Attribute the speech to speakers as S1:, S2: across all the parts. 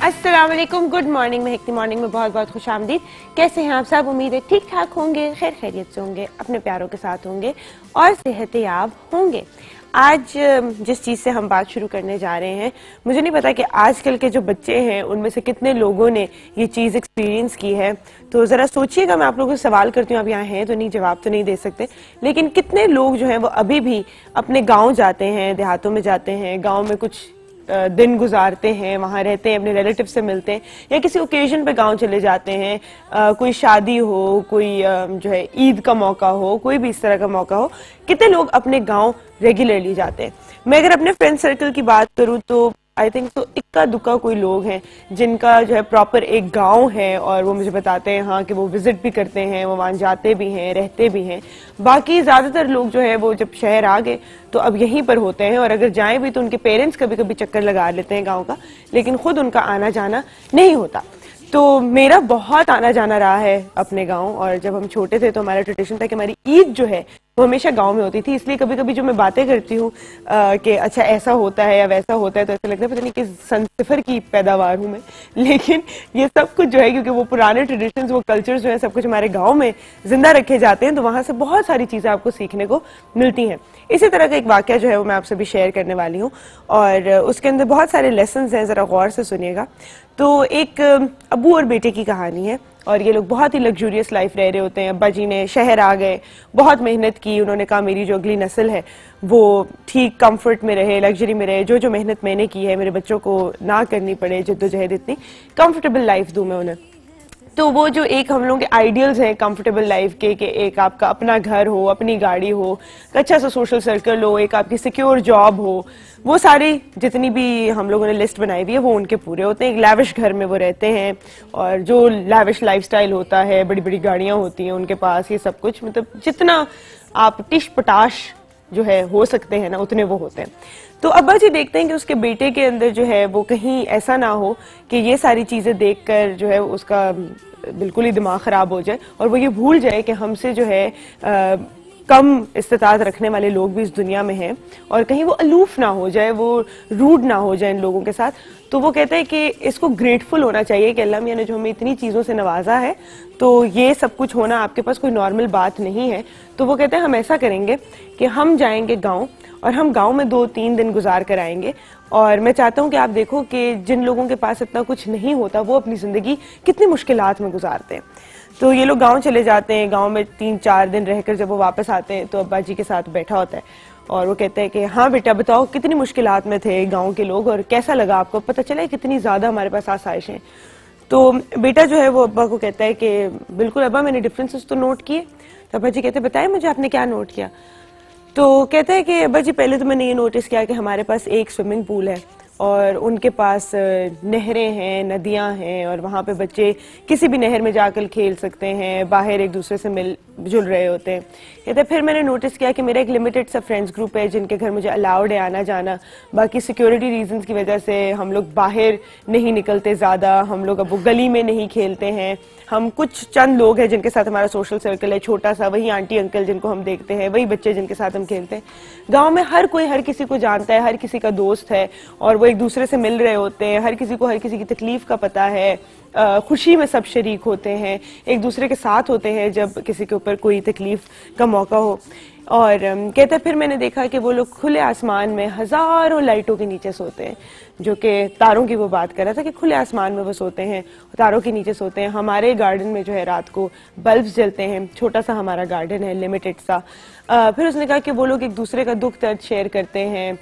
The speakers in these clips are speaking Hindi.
S1: अस्सलाम वालेकुम, गुड मॉर्निंग। महकती मॉर्निंग में बहुत बहुत खुश आमदीद। कैसे हैं आप सब? उम्मीद है ठीक ठाक होंगे, खैर खैरियत से होंगे, अपने प्यारों के साथ होंगे और सेहतयाब होंगे। आज जिस चीज़ से हम बात शुरू करने जा रहे हैं, मुझे नहीं पता कि आजकल के जो बच्चे हैं उनमें से कितने लोगों ने ये चीज़ एक्सपीरियंस की है। तो ज़रा सोचिएगा, मैं आप लोगों से सवाल करती हूँ, आप यहाँ हैं तो नहीं, जवाब तो नहीं दे सकते, लेकिन कितने लोग जो हैं वो अभी भी अपने गाँव जाते हैं, देहातों में जाते हैं, गाँव में कुछ दिन गुजारते हैं, वहाँ रहते हैं, अपने रिलेटिव से मिलते हैं, या किसी ओकेजन पे गांव चले जाते हैं, कोई शादी हो, कोई जो है ईद का मौका हो, कोई भी इस तरह का मौका हो। कितने लोग अपने गांव रेगुलरली जाते हैं। मैं अगर अपने फ्रेंड सर्कल की बात करूँ तो आई थिंक तो इक्का दुक्का कोई लोग हैं जिनका जो है प्रॉपर एक गांव है, और वो मुझे बताते हैं हाँ कि वो विजिट भी करते हैं, वो वहाँ जाते भी हैं, रहते भी हैं। बाकी ज्यादातर लोग जो है वो जब शहर आ गए तो अब यहीं पर होते हैं, और अगर जाएं भी तो उनके पेरेंट्स कभी कभी चक्कर लगा लेते हैं गाँव का, लेकिन खुद उनका आना जाना नहीं होता। तो मेरा बहुत आना जाना रहा है अपने गांव, और जब हम छोटे थे तो हमारा ट्रेडिशन था कि हमारी ईद जो है वो हमेशा गांव में होती थी। इसलिए कभी कभी जो मैं बातें करती हूँ कि अच्छा ऐसा होता है या वैसा होता है, तो ऐसा लगता है पता नहीं कि सन-सिफर की पैदावार हूँ मैं, लेकिन ये सब कुछ जो है क्योंकि वो पुराने ट्रेडिशंस, वो कल्चर्स जो है सब कुछ हमारे गाँव में जिंदा रखे जाते हैं, तो वहां से बहुत सारी चीजें आपको सीखने को मिलती हैं। इसी तरह का एक वाक्य जो है वो मैं आपसे भी शेयर करने वाली हूँ, और उसके अंदर बहुत सारे लेसन हैं, जरा गौर से सुनिएगा। तो एक अबू और बेटे की कहानी है, और ये लोग बहुत ही लग्जूरियस लाइफ रह रहे होते हैं। अब्बा जी ने शहर आ गए, बहुत मेहनत की, उन्होंने कहा मेरी जो अगली नस्ल है वो ठीक कंफर्ट में रहे, लग्जरी में रहे, जो मेहनत मैंने की है मेरे बच्चों को ना करनी पड़े, जद्दोजहद इतनी कंफर्टेबल लाइफ दूं मैं उन्हें। तो वो जो एक हम लोगों के आइडियल्स हैं कंफर्टेबल लाइफ के, कि एक आपका अपना घर हो, अपनी गाड़ी हो, अच्छा सा सोशल सर्कल हो, एक आपकी सिक्योर जॉब हो, वो सारी जितनी भी हम लोगों ने लिस्ट बनाई हुई है वो उनके पूरे होते हैं। एक लैविश घर में वो रहते हैं, और जो लैविश लाइफस्टाइल होता है, बड़ी बड़ी गाड़ियां होती हैं उनके पास, ये सब कुछ, मतलब जितना आप टिश पटाश जो है हो सकते हैं ना, उतने वो होते हैं। तो अब्बा जी देखते हैं कि उसके बेटे के अंदर जो है वो कहीं ऐसा ना हो कि ये सारी चीजें देखकर जो है उसका बिल्कुल ही दिमाग खराब हो जाए, और वो ये भूल जाए कि हमसे जो है कम इस्तिताअत रखने वाले लोग भी इस दुनिया में हैं, और कहीं वो अलूफ ना हो जाए, वो रूड ना हो जाए इन लोगों के साथ। तो वो कहते हैं कि इसको ग्रेटफुल होना चाहिए कि अल्लाह मियां ने जो हमें इतनी चीज़ों से नवाजा है, तो ये सब कुछ होना आपके पास कोई नॉर्मल बात नहीं है। तो वो कहते हैं हम ऐसा करेंगे कि हम जाएंगे गाँव, और हम गांव में 2-3 दिन गुजार कर आएंगे, और मैं चाहता हूं कि आप देखो कि जिन लोगों के पास इतना कुछ नहीं होता वो अपनी जिंदगी कितनी मुश्किलात में गुजारते हैं। तो ये लोग गांव चले जाते हैं, गांव में 3-4 दिन रहकर जब वो वापस आते हैं तो अब्बा जी के साथ बैठा होता है, और वो कहते हैं कि हाँ बेटा बताओ कितनी मुश्किलात में थे गाँव के लोग, और कैसा लगा आपको, पता चला कितनी ज्यादा हमारे पास आसाइशें। तो बेटा जो है वो अब्बा को कहता है कि बिल्कुल अब्बा मैंने डिफरेंसेस तो नोट किए। तो अब्बा जी कहते हैं बताए मुझे आपने क्या नोट किया। तो कहते हैं कि अब्बा जी पहले तो मैंने ये नोटिस किया कि हमारे पास एक स्विमिंग पूल है, और उनके पास नहरें हैं, नदियां हैं, और वहाँ पे बच्चे किसी भी नहर में जाकर खेल सकते हैं, बाहर एक दूसरे से मिल जुल रहे होते हैं। कहते फिर मैंने नोटिस किया कि मेरा एक लिमिटेड सा फ्रेंड्स ग्रुप है जिनके घर मुझे अलाउड है आना जाना, बाकी सिक्योरिटी रीजंस की वजह से हम लोग बाहर नहीं निकलते ज़्यादा, हम लोग अब वो गली में नहीं खेलते हैं, हम कुछ चंद लोग हैं जिनके साथ हमारा सोशल सर्कल है छोटा सा, वही आंटी अंकल जिनको हम देखते हैं, वही बच्चे जिनके साथ हम खेलते हैं। गाँव में हर कोई हर किसी को जानता है, हर किसी का दोस्त है, और वो एक दूसरे से मिल रहे होते हैं, हर किसी को हर किसी की तकलीफ का पता है, खुशी में सब शरीक होते हैं, एक दूसरे के साथ होते हैं जब किसी के ऊपर कोई तकलीफ का मौका हो। और कहते फिर मैंने देखा कि वो लोग खुले आसमान में हजारों लाइटों के नीचे सोते हैं, जो कि तारों की वो बात कर रहा था कि खुले आसमान में वो सोते हैं, तारों के नीचे सोते हैं। हमारे गार्डन में जो है रात को बल्ब्स जलते हैं, छोटा सा हमारा गार्डन है, लिमिटेड सा। फिर उसने कहा कि वो लोग एक दूसरे का दुख दर्द शेयर करते हैं,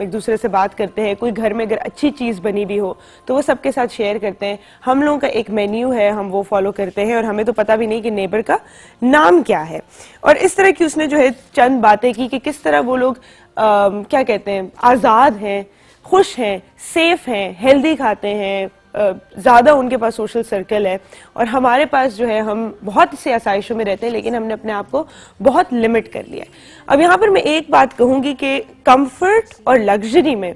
S1: एक दूसरे से बात करते हैं, कोई घर में अगर अच्छी चीज़ बनी भी हो तो वो सबके साथ शेयर करते हैं। हम लोगों का एक मेन्यू है, हम वो फॉलो करते हैं, और हमें तो पता भी नहीं कि नेबर का नाम क्या है। और इस तरह की उसने जो है चंद बातें की कि किस तरह वो लोग क्या कहते हैं, आज़ाद हैं, खुश हैं, सेफ हैं, हेल्दी खाते हैं, ज़्यादा उनके पास सोशल सर्कल है, और हमारे पास जो है हम बहुत से आसाइशों में रहते हैं, लेकिन हमने अपने आप को बहुत लिमिट कर लिया है। अब यहाँ पर मैं एक बात कहूँगी कि कंफर्ट और लग्जरी में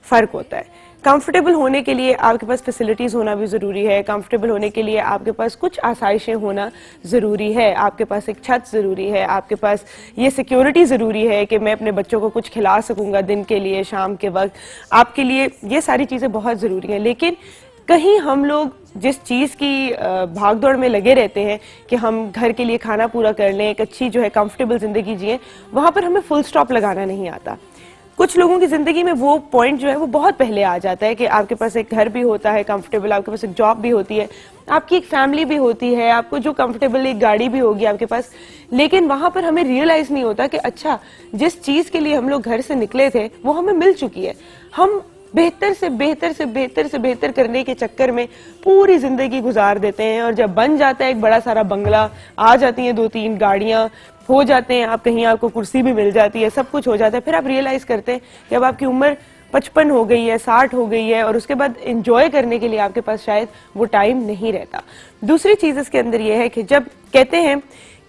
S1: फ़र्क होता है। कंफर्टेबल होने के लिए आपके पास फैसिलिटीज़ होना भी ज़रूरी है, कंफर्टेबल होने के लिए आपके पास कुछ आसाइशें होना ज़रूरी है, आपके पास एक छत ज़रूरी है, आपके पास ये सिक्योरिटी ज़रूरी है कि मैं अपने बच्चों को कुछ खिला सकूँगा दिन के लिए, शाम के वक्त, आपके लिए ये सारी चीज़ें बहुत ज़रूरी हैं। लेकिन कहीं हम लोग जिस चीज की भागदौड़ में लगे रहते हैं कि हम घर के लिए खाना पूरा कर लें, एक अच्छी जो है कंफर्टेबल जिंदगी जिए, वहां पर हमें फुल स्टॉप लगाना नहीं आता। कुछ लोगों की जिंदगी में वो पॉइंट जो है वो बहुत पहले आ जाता है कि आपके पास एक घर भी होता है कंफर्टेबल, आपके पास एक जॉब भी होती है, आपकी एक फैमिली भी होती है, आपको जो कंफर्टेबल एक गाड़ी भी होगी आपके पास, लेकिन वहां पर हमें रियलाइज नहीं होता कि अच्छा जिस चीज के लिए हम लोग घर से निकले थे वो हमें मिल चुकी है। हम बेहतर से बेहतर से बेहतर से बेहतर करने के चक्कर में पूरी जिंदगी गुजार देते हैं, और जब बन जाता है एक बड़ा सारा बंगला, आ जाती हैं 2-3 गाड़ियां, हो जाते हैं आप कहीं, आपको कुर्सी भी मिल जाती है, सब कुछ हो जाता है, फिर आप रियलाइज करते हैं कि अब आपकी उम्र 55 हो गई है, 60 हो गई है, और उसके बाद एंजॉय करने के लिए आपके पास शायद वो टाइम नहीं रहता। दूसरी चीज इसके अंदर यह है कि जब कहते हैं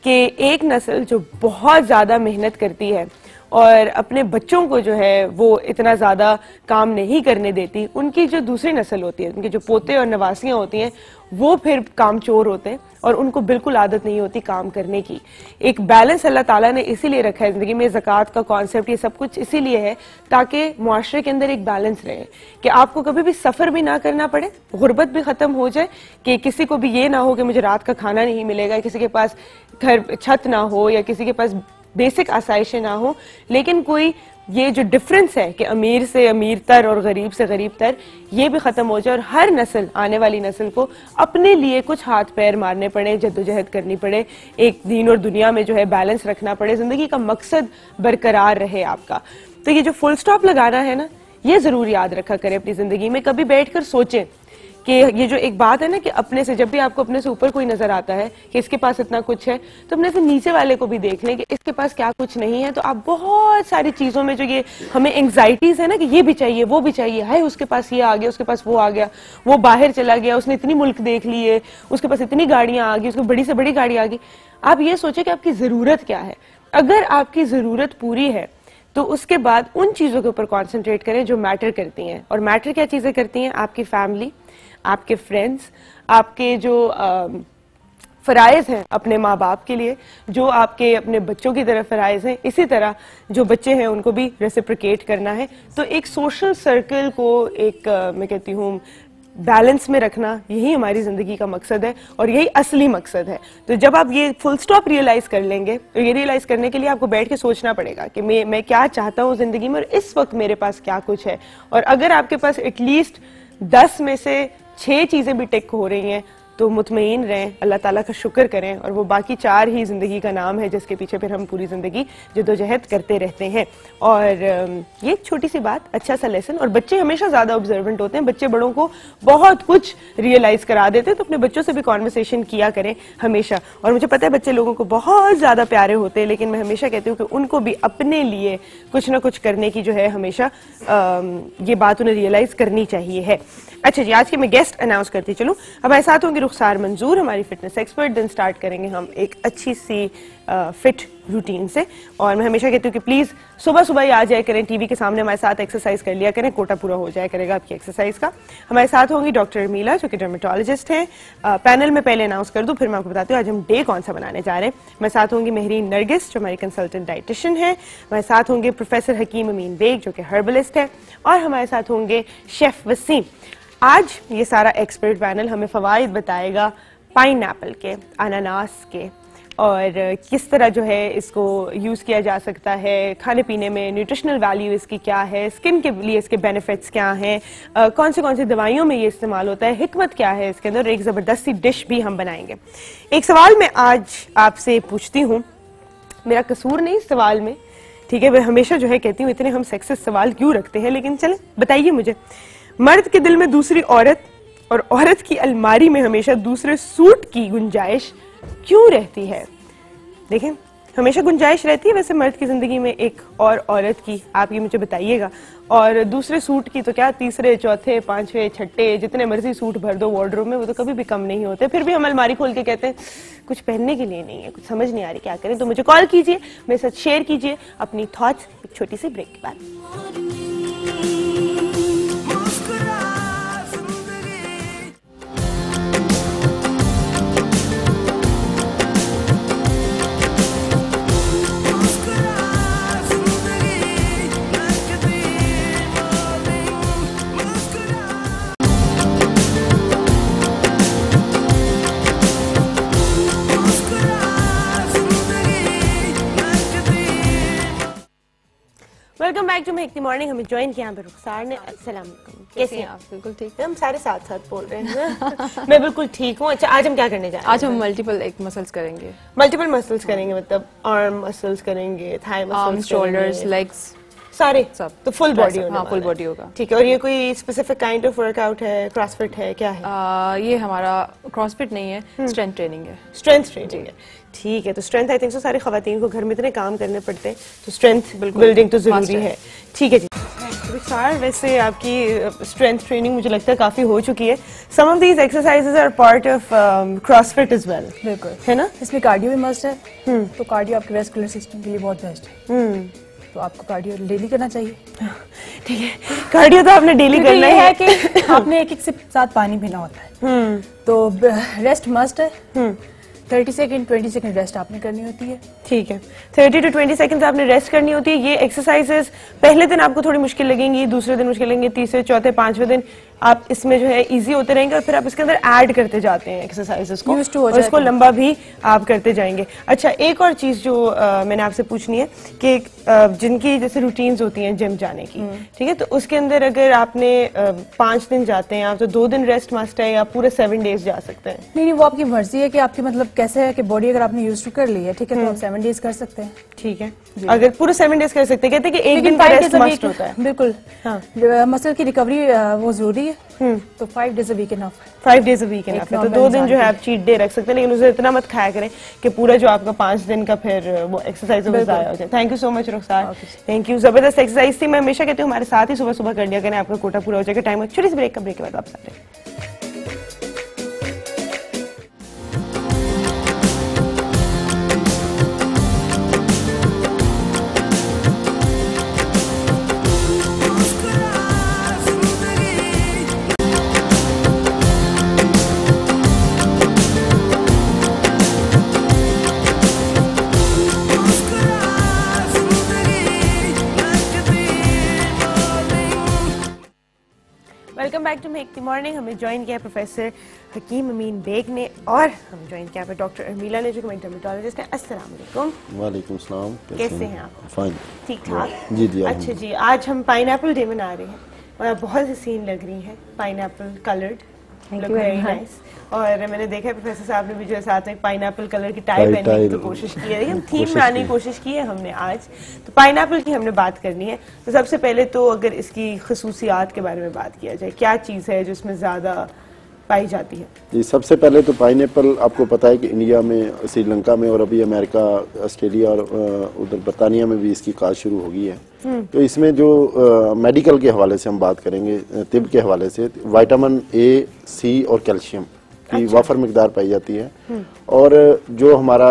S1: कि एक नस्ल जो बहुत ज्यादा मेहनत करती है और अपने बच्चों को जो है वो इतना ज्यादा काम नहीं करने देती, उनकी जो दूसरी नस्ल होती है, उनके जो पोते और नवासियां होती हैं, वो फिर कामचोर होते हैं और उनको बिल्कुल आदत नहीं होती काम करने की। एक बैलेंस अल्लाह ताला ने इसीलिए रखा है जिंदगी में, ज़कात का कॉन्सेप्ट, ये सब कुछ इसीलिए है ताकि मुआशरे के अंदर एक बैलेंस रहे, कि आपको कभी भी सफर भी ना करना पड़े, गुर्बत भी खत्म हो जाए, कि किसी को भी ये ना हो कि मुझे रात का खाना नहीं मिलेगा, किसी के पास घर छत ना हो या किसी के पास बेसिक आसाइशें ना हो, लेकिन कोई ये जो डिफरेंस है कि अमीर से अमीर तर और गरीब से गरीब तर, ये भी खत्म हो जाए, और हर नस्ल, आने वाली नस्ल को अपने लिए कुछ हाथ पैर मारने पड़े, जद्दोजहद करनी पड़े, एक दीन और दुनिया में जो है बैलेंस रखना पड़े, जिंदगी का मकसद बरकरार रहे आपका। तो ये जो फुल स्टॉप लगाना है ना, ये जरूर याद रखा करें अपनी जिंदगी में। कभी बैठकर सोचें कि ये जो एक बात है ना कि अपने से, जब भी आपको अपने से ऊपर कोई नजर आता है कि इसके पास इतना कुछ है, तो अपने से नीचे वाले को भी देख लें कि इसके पास क्या कुछ नहीं है। तो आप बहुत सारी चीजों में जो ये हमें एंग्जाइटीज है ना कि ये भी चाहिए वो भी चाहिए, हाय उसके पास ये आ गया, उसके पास वो आ गया, वो बाहर चला गया, उसने इतनी मुल्क देख लिए, उसके पास इतनी गाड़ियां आ गई, उसको बड़ी से बड़ी गाड़ी आ गई। आप ये सोचे कि आपकी जरूरत क्या है। अगर आपकी जरूरत पूरी है तो उसके बाद उन चीजों के ऊपर कॉन्सेंट्रेट करें जो मैटर करती हैं। और मैटर क्या चीजें करती हैं? आपकी फैमिली, आपके फ्रेंड्स, आपके जो फराइज हैं अपने माँ बाप के लिए, जो आपके अपने बच्चों की तरफ फराइज हैं, इसी तरह जो बच्चे हैं उनको भी रेसिप्रोकेट करना है। तो एक सोशल सर्कल को एक मैं कहती हूँ बैलेंस में रखना, यही हमारी जिंदगी का मकसद है और यही असली मकसद है। तो जब आप ये फुल स्टॉप रियलाइज कर लेंगे, तो ये रियलाइज करने के लिए आपको बैठ के सोचना पड़ेगा कि मैं क्या चाहता हूँ जिंदगी में और इस वक्त मेरे पास क्या कुछ है। और अगर आपके पास एटलीस्ट 10 में से 6 चीजें भी टिक हो रही हैं तो मुतमईन रहें, अल्लाह ताला का शुक्र करें, और वो बाकी 4 ही जिंदगी का नाम है जिसके पीछे फिर हम पूरी जिंदगी जद्दोजहद करते रहते हैं। और ये एक छोटी सी बात, अच्छा सा लेसन। और बच्चे हमेशा ज्यादा ऑब्जर्वेंट होते हैं, बच्चे बड़ों को बहुत कुछ रियलाइज करा देते हैं, तो अपने बच्चों से भी कॉन्वर्सेशन किया करें हमेशा। और मुझे पता है बच्चे लोगों को बहुत ज्यादा प्यारे होते हैं, लेकिन मैं हमेशा कहती हूँ कि उनको भी अपने लिए कुछ ना कुछ करने की जो है हमेशा ये बात उन्हें रियलाइज करनी चाहिए है। अच्छा जी, आज की मैं गेस्ट अनाउंस करती चलूं। हमारे साथ होंगे रुखसार मंजूर, हमारी फिटनेस एक्सपर्ट। दिन स्टार्ट करेंगे हम एक अच्छी सी फिट रूटीन से। और मैं हमेशा कहती हूँ कि प्लीज सुबह सुबह ही आ जाया करें टीवी के सामने, हमारे साथ एक्सरसाइज कर लिया करें, कोटा पूरा हो जाया करेगा आपकी एक्सरसाइज का। हमारे साथ होंगी डॉक्टर मीला जो कि डर्मेटोलॉजिस्ट हैं। पैनल में पहले अनाउंस कर दूं, फिर मैं आपको बताती हूँ आज हम डे कौन सा बनाने जा रहे हैं। हमारे साथ होंगी महरीन नरगिस जो हमारी कंसल्टेंट डाइटिशियन है। हमारे साथ होंगे प्रोफेसर हकीम अमीन बेग जो कि हर्बलिस्ट है। और हमारे साथ होंगे शेफ वसीम। आज ये सारा एक्सपर्ट पैनल हमें फवाइद बताएगा पाइनएप्पल के, अनानास के, और किस तरह जो है इसको यूज़ किया जा सकता है खाने पीने में, न्यूट्रिशनल वैल्यू इसकी क्या है, स्किन के लिए इसके बेनिफिट्स क्या हैं, कौन सी दवाइयों में ये इस्तेमाल होता है, हिकमत क्या है इसके अंदर। एक ज़बरदस्त सी डिश भी हम बनाएंगे। एक सवाल मैं आज आपसे पूछती हूँ, मेरा कसूर नहीं इस सवाल में, ठीक है, मैं हमेशा जो है कहती हूँ इतने हम सेक्सिस्ट सवाल क्यों रखते हैं, लेकिन चले बताइए मुझे, मर्द के दिल में दूसरी औरत और औरत की अलमारी में हमेशा दूसरे सूट की गुंजाइश क्यों रहती है? देखें, हमेशा गुंजाइश रहती है वैसे मर्द की जिंदगी में एक और औरत की, आप ये मुझे बताइएगा। और दूसरे सूट की तो क्या, तीसरे चौथे पांचवे छठे जितने मर्जी सूट भर दो वार्डरोब में, वो तो कभी भी कम नहीं होते। फिर भी हम अलमारी खोल के कहते हैं कुछ पहनने के लिए नहीं है, कुछ समझ नहीं आ रही क्या करें। तो मुझे कॉल कीजिए, मेरे साथ शेयर कीजिए अपनी थॉट्स एक छोटी सी ब्रेक के बाद। Welcome back to make the morning. हमें ज्वाइन किया यहाँ पे रुखसार ने। अस्सलाम वालेकुम, कैसे हैं आप?
S2: बिल्कुल ठीक।
S1: हम सारे साथ साथ बोल रहे हैं। मैं बिल्कुल ठीक हूँ। अच्छा, आज हम क्या करने जा रहे हैं?
S2: आज हम मल्टीपल एक मसल्स करेंगे।
S1: मल्टीपल मसल्स करेंगे, मतलब आर्म मसल्स करेंगे, थाई मसल्स,
S2: शोल्डर्स, लेग्स,
S1: सारे
S2: सब।
S1: तो फुल बॉडी होने
S2: फुल बॉडी होगा।
S1: ठीक है। और ये कोई स्पेसिफिक काइंड ऑफ वर्कआउट है, क्रॉसफिट है, क्या है?
S2: ये हमारा क्रॉसफिट नहीं है, स्ट्रेंथ ट्रेनिंग है।
S1: स्ट्रेंथ ट्रेनिंग है, ठीक है। तो स्ट्रेंथ आई थिंक सो सारी खवातीन को घर में इतने काम करने पड़ते हैं, तो स्ट्रेंथ बिल्डिंग तो जरूरी है। ठीक है जी। रुखसार, वैसे आपकी स्ट्रेंथ ट्रेनिंग मुझे लगता है काफी हो चुकी है। Some of these exercises are part of CrossFit as well.
S3: बिल्कुल,
S1: है ना?
S3: इसमें कार्डियो भी मस्ट है। तो कार्डियो आपके वेस्कुलर सिस्टम के लिए बहुत बेस्ट है। तो आपको कार्डियो डेली करना चाहिए।
S1: ठीक है, कार्डियो तो आपने डेली करना
S3: है कि आपने एक सिप साथ पानी पीना होता है। तो रेस्ट मस्ट है। 30 सेकंड 20 सेकंड रेस्ट आपने करनी होती है।
S1: ठीक है, 30 to 20 सेकंड आपने रेस्ट करनी होती है। ये एक्सरसाइजेस पहले दिन आपको थोड़ी मुश्किल लगेंगी, दूसरे दिन मुश्किल लगेंगे, तीसरे चौथे पांचवें दिन आप इसमें जो है इजी होते रहेंगे और फिर आप इसके अंदर ऐड करते जाते हैं एक्सरसाइजेस को, और इसको लंबा भी आप करते जाएंगे। अच्छा, एक और चीज जो मैंने आपसे पूछनी है कि जिनकी जैसे रूटीन्स होती हैं जिम जाने की, ठीक है, तो उसके अंदर अगर आपने 5 दिन जाते हैं आप, तो 2 दिन रेस्ट मस्ट है या पूरे 7 डेज जा सकते हैं?
S3: नहीं, वो आपकी मर्जी है कि आपकी मतलब कैसे है कि बॉडी अगर आपने यूज टू कर ली है, ठीक है, तो आप 7 डेज कर सकते हैं।
S1: ठीक है, अगर पूरे 7 डेज कर सकते हैं। कहते हैं कि एक दिन का रेस्ट मस्ट होता है।
S3: बिल्कुल, हाँ, मसल की रिकवरी वो जरूरी है। तो 5 days a week enough.
S1: 5 days a week enough है। तो 2 दिन जो है आप चीट डे रख सकते हैं, लेकिन उसे इतना मत खाया करें कि पूरा जो आपका 5 दिन का फिर वो एक्सरसाइज में जाया हो जाए। Thank you so much Rukhsar, thank you. जबरदस्त एक्सरसाइज थी। मैं हमेशा कहती हूँ हमारे साथ ही सुबह सुबह कर लिया करें, आपका कोटा पूरा हो जाएगा। टाइम छोटी सी ब्रेक के बाद वापस आ रहे हैं। Welcome back to make the morning. हमें ज्वाइन किया प्रोफेसर हकीम अमीन बेग ने, और हम ज्वाइन किया डॉक्टर अर्मीला ने, जो कि डर्मेटोलॉजिस्ट है। अस्सलाम वालेकुम।
S4: वालेकुम सलाम।
S1: कैसे हैं आप?
S4: फाइन,
S1: ठीक ठाक।
S4: जी जी।
S1: अच्छा जी, आज हम पाइनएप्पल डे मना रहे हैं और बहुत सी सीन लग रही है pineapple coloured, look very nice. और मैंने देखा है प्रोफेसर साहब ने भी जो साथ में पाइनएप्पल कलर की टाई पहनने की तो कोशिश की है। हम थीम में आने की कोशिश की है हमने आज। तो पाइनएप्पल की हमने बात करनी है। तो सबसे पहले तो अगर इसकी खसूसियात के बारे में बात किया जाए, क्या चीज़ है जो इसमें ज़्यादा पाई जाती है?
S4: जी, सबसे पहले तो पाइनएप्पल आपको पता है कि इंडिया में, श्रीलंका में और अभी अमेरिका, ऑस्ट्रेलिया और उधर बरतानिया में भी इसकी काश्त शुरू हो गई है। तो इसमें जो मेडिकल के हवाले से हम बात करेंगे, तिब के हवाले से, विटामिन ए, सी और कैल्शियम की वाफर मिकदार पाई जाती है। और जो हमारा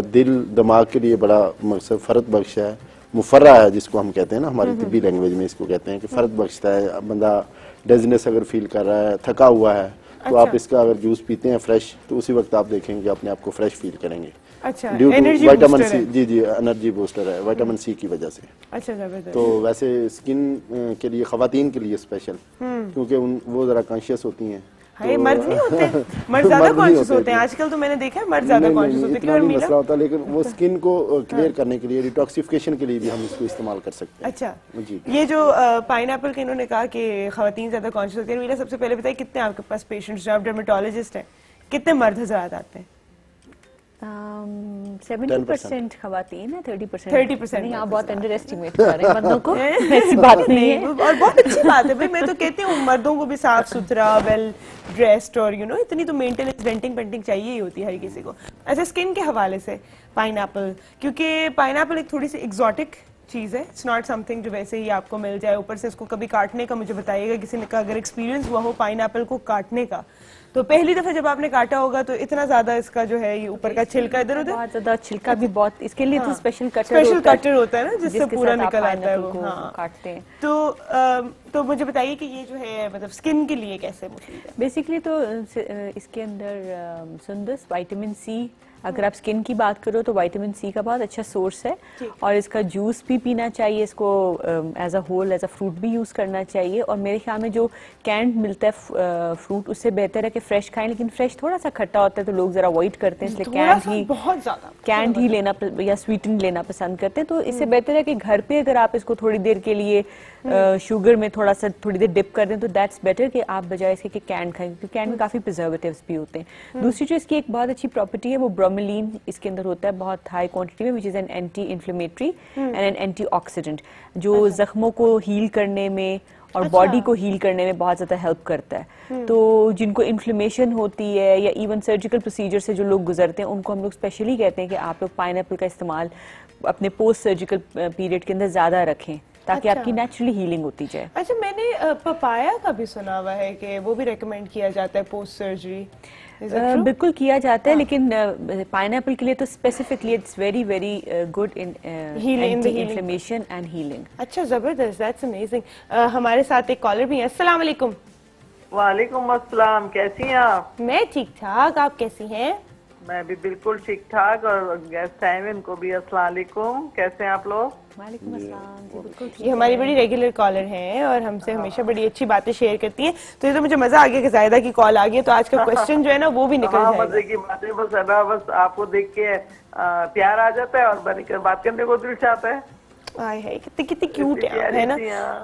S4: दिल दिमाग के लिए बड़ा मकसद फर्द बख्श है, मुफर्रा है जिसको हम कहते हैं ना, हमारी तिब्बी लैंग्वेज में इसको कहते हैं कि फर्द बख्शता है। बंदा डेजनेस अगर फील कर रहा है, थका हुआ है, तो आप इसका अगर जूस पीते हैं फ्रेश, तो उसी वक्त आप देखेंगे अपने आप को फ्रेश फील करेंगे।
S1: अच्छा,
S4: एनर्जी विटामिन सी, जी जी, एनर्जी बूस्टर है विटामिन सी की वजह से।
S1: अच्छा, जबरदस्त।
S4: तो वैसे स्किन के लिए, खवातीन के लिए स्पेशल, क्योंकि वो जरा कॉन्शियस होती हैं।
S1: तो मर्द नहीं होते? मर्द ज्यादा कॉन्शियस होते हैं आजकल, तो मैंने देखा है मर्द ज्यादा कॉन्शियस होते हैं।
S4: नहीं मसला होता, लेकिन वो स्किन को क्लियर करने के लिए, डिटॉक्सिफिकेशन के लिए भी हम इसको इस्तेमाल कर सकते हैं।
S1: अच्छा
S4: जी।
S1: ये जो पाइनएप्पल के इन्होंने कहा कि खवातीन ज्यादा कॉन्शियस होती है, मीला सबसे पहले बताइए कितने आपके पास पेशेंट्स, जो आप डर्मेटोलॉजिस्ट हैं, कितने मर्द हजरात आते हैं?
S5: 70% खवातीन है,
S1: 30%
S5: आप बहुत अंडर एस्टिमेट कर रहे हैं मर्दों को। ऐसी बात नहीं है,
S1: और बहुत अच्छी बात है भाई। मैं तो कहती हूँ मर्दों को भी साफ सुथरा, वेल ड्रेस्ड और इतनी तो मेंटेनेंस, डेंटिंग पेंटिंग चाहिए ही होती है हर किसी को। अच्छा, स्किन के हवाले से पाइनएप्पल, क्योंकि पाइनएप्पल एक थोड़ी सी एग्जॉटिक चीज है, इट्स नॉट समथिंग जो वैसे ही आपको मिल जाए। ऊपर से इसको कभी काटने का मुझे बताइएगा, किसी ने का अगर एक्सपीरियंस हुआ हो पाइनएप्पल को काटने का, तो पहली दफा जब आपने काटा होगा तो इतना ज्यादा इसका जो है ये ऊपर का छिलका इधर उधर,
S5: बहुत ज्यादा छिलका भी बहुत, इसके लिए तो स्पेशल
S1: कटर होता है ना, जिससे पूरा निकल आता है वो।
S5: हाँ, काटते हैं।
S1: तो मुझे बताइए कि ये जो है मतलब स्किन के लिए कैसे मुफीद है?
S5: बेसिकली तो इसके अंदर सुंदस, विटामिन सी, अगर आप स्किन की बात करो तो विटामिन सी का बहुत अच्छा सोर्स है और इसका जूस भी पीना चाहिए, इसको as a whole as a fruit भी यूज करना चाहिए। और मेरे ख्याल में जो कैंड मिलता है फ्रूट उससे बेहतर है कि फ्रेश खाएं, लेकिन फ्रेश थोड़ा सा खट्टा होता है तो लोग जरा अवॉइड करते हैं, इसलिए कैंड ही लेना या स्वीटन लेना पसंद करते हैं। तो इससे बेहतर है कि घर पे अगर आप इसको थोड़ी देर के लिए शुगर में थोड़ी देर डिप कर दें तो दैट्स बेटर कि आप बजाय इसके कि कैंड खाएं, क्योंकि कैंड में काफी प्रिजर्वेटिव्स भी होते हैं। दूसरी जो इसकी एक बहुत अच्छी प्रॉपर्टी है वो ब्रोमेलीन इसके अंदर होता है बहुत हाई क्वांटिटी में, which is an anti inflammatory and N antioxidant, जो जख्मों को हील करने में और बॉडी को हील करने में बहुत ज्यादा हेल्प करता है। तो जिनको इन्फ्लेमेशन होती है या इवन सर्जिकल प्रोसीजर से जो लोग गुजरते हैं उनको हम लोग स्पेशली कहते हैं कि आप लोग पाइनएप्पल का इस्तेमाल अपने पोस्ट सर्जिकल पीरियड के अंदर ज्यादा रखें ताकि आपकी नेचुरली हीलिंग होती जाए।
S1: अच्छा, मैंने पपाया का भी सुना हुआ है कि वो भी रेकमेंड किया जाता है पोस्ट सर्जरी।
S5: बिल्कुल किया जाता है, लेकिन पाइनएप्पल के लिए तो specifically it's very very good in anti inflammation and healing.
S1: अच्छा, जबरदस्त, दैट्स अमेजिंग। हमारे साथ एक कॉलर भी है। अस्सलाम वालेकुम।
S6: वालेकुम अस्सलाम, कैसी हैं आप? मैं
S1: ठीक ठाक, आप कैसी हैं?
S6: मैं भी बिल्कुल ठीक ठाक, और गेस्ट आए इनको भी अस्सलाम वालेकुम, कैसे हैं आप लोग?
S5: वालेकुम अस्सलाम जी, बिल्कुल।
S1: ये हमारी बड़ी रेगुलर कॉलर हैं और हमसे हमेशा बड़ी अच्छी बातें शेयर करती हैं, तो ये तो मुझे मजा आ गया कि जायदा की कॉल आ गई है, तो आज का क्वेश्चन जो है ना वो भी निकल जाएगा।
S6: मजे की बातें, बस है ना, बस आपको देख के प्यार आ जाता है और बनकर बात करने को दिल चाहता है।
S1: आए है कितनी क्यूट है ना।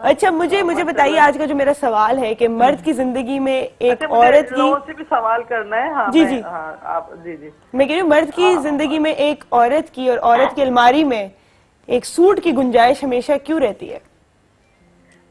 S1: अच्छा, मुझे बताइए आज का जो मेरा सवाल है कि मर्द की जिंदगी में एक औरत की,
S6: लोगों से भी सवाल करना है। हाँ,
S1: जी जी,
S6: आप जी जी,
S1: मैं कह रही हूँ मर्द की जिंदगी में एक औरत की और औरत की अलमारी में एक सूट की गुंजाइश हमेशा क्यों रहती है?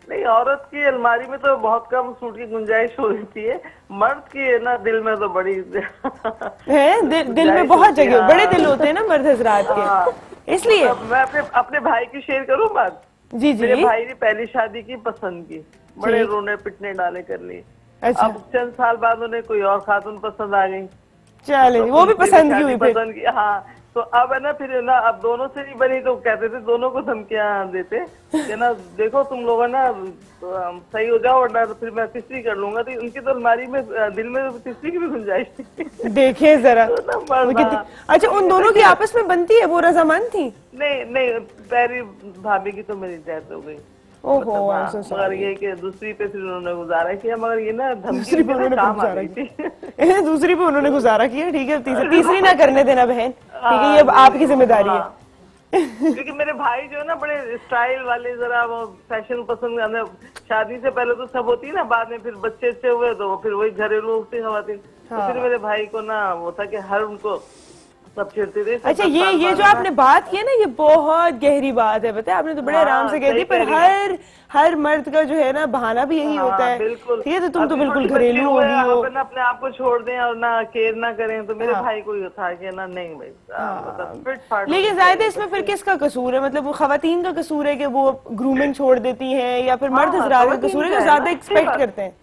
S6: नहीं, औरत की अलमारी में तो बहुत कम सूट की गुंजाइश होती है, मर्द की ना दिल में तो बड़ी
S1: है। दिल में बहुत जगह, बड़े दिल होते हैं ना मर्द हजरात के, इसलिए।
S6: मैं अपने भाई की शेयर करूँ बात?
S1: जी जी।
S6: मेरे भाई ने पहली शादी की, पसंद की, बड़े रोने पिटने डाले कर लिए।
S1: अच्छा।
S6: अब चंद साल बाद उन्हें कोई और खातून पसंद आ गई,
S1: चले वो भी पसंद की हुई,
S6: पसंद की। हाँ, तो अब है ना, फिर ना अब दोनों से नहीं बनी तो कहते थे, दोनों को धमकियां देते कि ना देखो तुम लोग है ना सही हो जाओ वरना तो फिर मैं तीसरी कर लूंगा। तो उनकी तो अलमारी में दिल में तीसरी की भी गुंजाइश थी।
S1: देखिए जरा। अच्छा, उन दोनों की आपस में बनती है, वो रजामंद थी?
S6: नहीं, पहली भाभी की तो मेरी डेथ हो गई।
S1: ओहो,
S6: मगर ये कि दूसरी पे फिर उन्होंने गुजारा किया, मगर ये ना धमकी पे उन्होंने काम आ गई थी।
S1: दूसरी पे उन्होंने गुजारा किया, ठीक है, तीसरी ना करने देना बहन, ठीक है, ये अब आपकी जिम्मेदारी है।
S6: क्योंकि मेरे भाई जो है ना बड़े स्टाइल वाले, जरा वो फैशन पसंद करने, शादी से पहले तो सब होती है ना, बाद में फिर बच्चे अच्छे हुए तो फिर वही घरेलू उठती खवातीन। तो फिर मेरे भाई को ना वो था कि हर उनको सब चिढ़ते थे।
S1: अच्छा, ये जो आपने बात की है ना, ये बहुत गहरी बात है, बताए आपने तो बड़े आराम से कह दी, पर हर मर्द का जो है ना बहाना भी यही होता है।
S6: बिल्कुल,
S1: ठीक है, तो तुम तो बिल्कुल घरेलू हो,
S6: अपने आप को छोड़ दें और ना केयर ना करें। तो मेरे भाई को ये था कि ना नहीं भाई,
S1: लेकिन ज्यादा इसमें फिर किसका कसूर है? मतलब वो खवातीन का कसूर है कि वो ग्रूमिंग छोड़ देती है, या फिर मर्द हजरात का कसूर है जो ज्यादा एक्सपेक्ट करते हैं?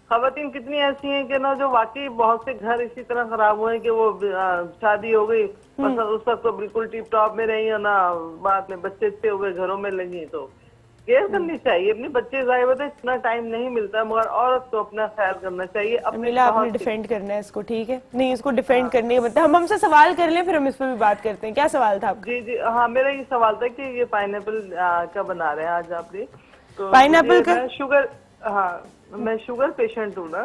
S6: खवातीन कितनी ऐसी हैं कि ना जो वाकई बहुत से घर इसी तरह खराब हुए कि वो शादी हो गई, उस वक्त तो बिल्कुल टिप टॉप में रही, और ना बाद में बच्चे अच्छे हुए घरों में लगी। तो केयर करनी चाहिए अपने बच्चे, जाहिर है इतना टाइम नहीं मिलता, मगर औरत को अपना ख्याल करना चाहिए।
S1: आपने डिफेंड करना है इसको, ठीक है? नहीं, इसको डिफेंड करने के मतलब हम हमसे सवाल कर लें, फिर हम इस पर भी बात करते हैं। क्या सवाल था आपका?
S6: जी जी, हाँ, मेरा ये सवाल था कि ये पाइनएप्पल का बना रहे हैं आज आपने, तो
S1: पाइनएप्पल का
S6: शुगर, हाँ मैं शुगर पेशेंट हूँ ना,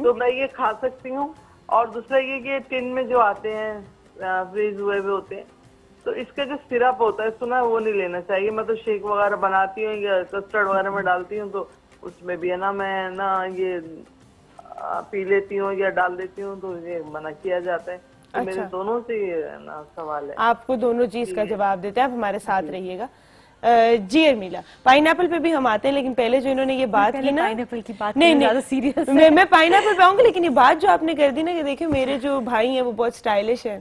S6: तो मैं ये खा सकती हूँ? और दूसरा ये कि टिन में जो आते हैं फ्रीज हुए हुए होते हैं, तो इसका जो सिरप होता है सुना है वो नहीं लेना चाहिए। मैं तो शेक वगैरह बनाती हूँ या कस्टर्ड वगैरह में डालती हूँ, तो उसमें भी है ना मैं ना ये पी लेती हूँ या डाल देती हूँ, तो ये मना किया जाता है। तो
S1: अच्छा।
S6: मेरे दोनों से ये ना सवाल है।
S1: आपको दोनों चीज का जवाब देते हैं, आप हमारे साथ रहिएगा। जी अर्मिला, पाइनएप्पल पे भी हम आते हैं, लेकिन पहले जो इन्होंने ये बात की ना,
S5: पाइनएप्पल की बात
S1: नहीं
S5: ज्यादा सीरियस
S1: मैं पाइनएप्पल पे आऊंगी, लेकिन ये बात जो आपने कर दी ना कि देखिए मेरे जो भाई हैं वो बहुत स्टाइलिश है,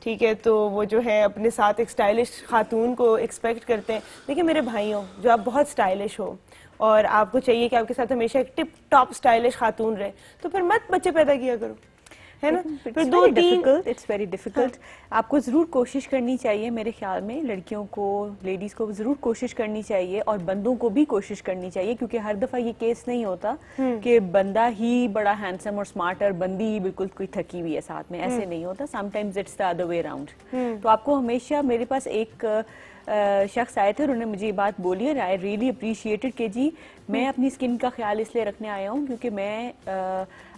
S1: ठीक है, तो वो जो है अपने साथ एक स्टाइलिश खातून को एक्सपेक्ट करते हैं। देखिए मेरे भाई हो जो आप बहुत स्टाइलिश हो और आपको चाहिए कि आपके साथ हमेशा एक टिप टॉप स्टाइलिश खातून रहे, तो फिर मत बच्चे पैदा किया करो। है ना। फिर 2-3
S5: इट्स वेरी डिफिकल्ट। आपको जरूर कोशिश करनी चाहिए, मेरे ख्याल में लड़कियों को, लेडीज को जरूर कोशिश करनी चाहिए और बंदों को भी कोशिश करनी चाहिए, क्योंकि हर दफा ये केस नहीं होता कि बंदा ही बड़ा हैंडसम और स्मार्ट और बंदी ही बिल्कुल कोई थकी हुई है साथ में, ऐसे नहीं होता। Sometimes it's the other way around. तो आपको हमेशा, मेरे पास एक शख्स आए थे, उन्होंने मुझे ये बात बोली और आई रियली अप्रिशिएटेड कि जी मैं अपनी स्किन का ख्याल इसलिए रखने आया हूँ क्योंकि मैं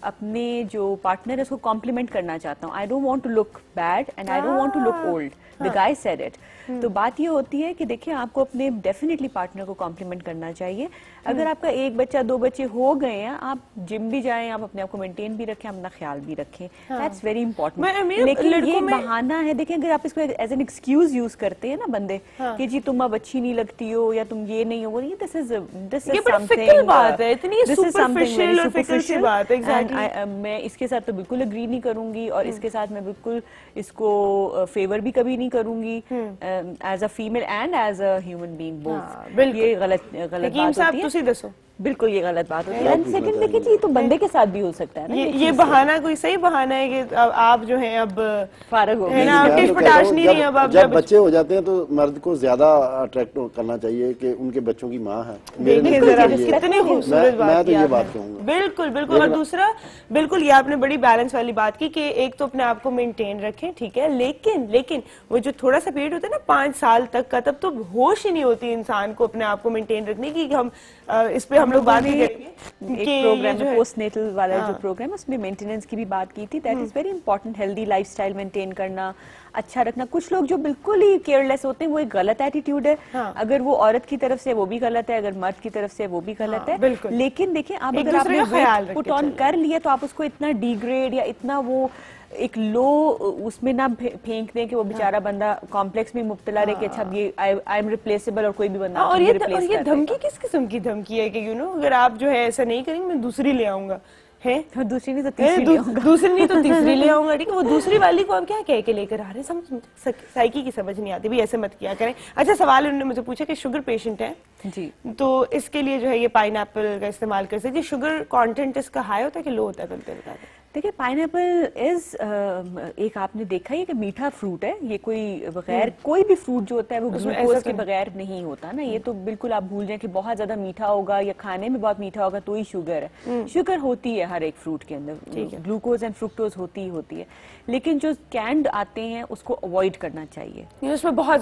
S5: अपने जो पार्टनर है उसको कॉम्प्लीमेंट करना चाहता हूँ। I don't want to look bad and I don't want to look old. The guy said it. तो बात ये होती है कि देखिए आपको अपने डेफिनेटली पार्टनर को कॉम्प्लीमेंट करना चाहिए। अगर आपका 1 बच्चा 2 बच्चे हो गए हैं, आप जिम भी जाएं, आप अपने आप को मेंटेन भी रखें, अपना ख्याल भी रखें, दैट्स वेरी इंपॉर्टेंट। लेकिन ये बहाना है, देखिए अगर आप इसको एज एन एक्सक्यूज यूज करते हैं ना बंदे कि जी तुम अब अच्छी नहीं लगती हो या तुम ये नहीं हो, दिस इज समथिंग
S1: बात है, इतनी सुपरफिशियल और फिकल सी बात है। एग्जैक्टली
S5: मैं इसके साथ तो बिल्कुल एग्री नहीं करूंगी और इसके साथ मैं बिल्कुल इसको फेवर भी कभी नहीं करूंगी as a female and as a human being both. ये गलत बात होती है।
S1: दसो
S5: बिल्कुल ये गलत बात होती है। एंड सेकंड देखिए जी तो बंदे के साथ भी हो सकता है ना,
S1: ये बहाना कोई सही बहाना है कि आप जो है अब
S5: फारग हो गए,
S4: जब बच्चे हो जाते हैं तो मर्द को ज्यादा अट्रैक्ट करना चाहिए कि उनके बच्चों की माँ है।
S1: कितनी खूबसूरत
S4: मैं तो ये बात कहूँगा।
S1: बिल्कुल बिल्कुल। और दूसरा बिल्कुल ये आपने बड़ी बैलेंस वाली बात की कि एक तो अपने आप को मेंटेन रखें, ठीक है, लेकिन वो जो थोड़ा सा पीरियड होता है ना 5 साल तक का, तब तो होश ही नहीं होती इंसान को अपने आप को मेंटेन रखने की। हम इस पे हम लोग बात करेंगे
S5: एक प्रोग्राम पोस्टनेटल वाला जो प्रोग्राम, उसमें मेंटेनेंस की भी बात की थी। That is very important. Healthy lifestyle maintain करना, अच्छा रखना। कुछ लोग जो बिल्कुल ही केयरलेस होते हैं, वो एक गलत एटीट्यूड है। अगर वो औरत की तरफ से वो भी गलत है, अगर मर्द की तरफ से वो भी गलत है। लेकिन देखिए आप अगर आपने वेट पुट ऑन कर लिया तो आप उसको इतना डिग्रेड या इतना वो एक लो उसमें ना फेंक दें कि वो बेचारा बंदा कॉम्प्लेक्स में मुब्तला रहे कि अच्छा ये आई एम रिप्लेसेबल और कोई भी बंदा
S1: और ये धमकी किस किस्म की धमकी है कि अगर आप जो है ऐसा नहीं करेंगे मैं दूसरी ले आऊंगा, है
S5: दूसरी नहीं तो तीसरी
S1: ले आऊंगा, ठीक है। वो दूसरी वाली को अब क्या कह के लेकर आ रहे हैं, साइकी की समझ नहीं आती, भी ऐसे मत किया करें। अच्छा सवाल उन्होंने मुझे पूछा कि शुगर पेशेंट है
S5: जी, तो
S1: इसके लिए जो है ये पाइनएप्पल का इस्तेमाल कर सकते हैं। शुगर कंटेंट इसका हाई होता है कि लो होता है, बोलते बता दें।
S5: देखिए पाइनएप्पल इज एक आपने देखा ही कि मीठा फ्रूट है, ये कोई बगैर कोई भी फ्रूट जो होता है वो ग्लूकोज के बगैर नहीं होता ना। ये तो बिल्कुल आप भूल जाएं कि बहुत ज्यादा मीठा होगा या खाने में बहुत मीठा होगा तो ही शुगर है। शुगर होती है हर एक फ्रूट के अंदर, ग्लूकोज एंड फ्रुक्टोज होती है, लेकिन जो कैंड आते हैं उसको अवॉइड करना चाहिए।
S1: उसमें बहुत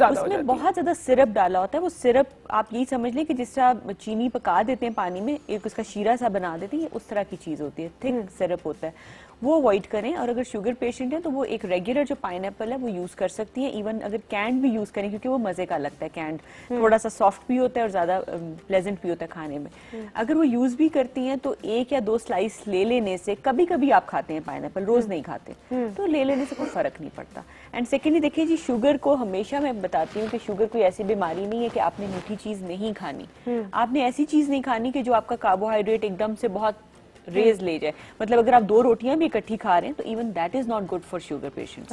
S1: ज्यादा
S5: सिरप डाला होता है। वो सिरप आप यही समझ लें कि जिस तरह चीनी पका देते हैं पानी में, एक उसका शीरा सा बना देते हैं, उस तरह की चीज होती है, थिक सिरप होता है, वो अवॉइड करें। और अगर शुगर पेशेंट है तो वो एक रेगुलर जो पाइनएप्पल है वो यूज कर सकती हैं। इवन अगर कैंड भी यूज करें क्योंकि वो मजे का लगता है, कैंड थोड़ा सा सॉफ्ट भी होता है और ज्यादा प्लेजेंट भी होता है खाने में। अगर वो यूज भी करती हैं तो 1 या 2 स्लाइस ले लेने से, कभी कभी आप खाते हैं पाइनएप्पल, रोज नहीं खाते, तो ले लेने से कोई फर्क नहीं पड़ता। एंड सेकेंडली देखिए जी, शुगर को हमेशा मैं बताती हूँ कि शुगर कोई ऐसी बीमारी नहीं है कि आपने मीठी चीज नहीं खानी। आपने ऐसी चीज नहीं खानी कि जो आपका कार्बोहाइड्रेट एकदम से बहुत रेज ले जाए। मतलब अगर आप 2 रोटियां भी इकट्ठी खा रहे हैं तो even that is not good for sugar patients.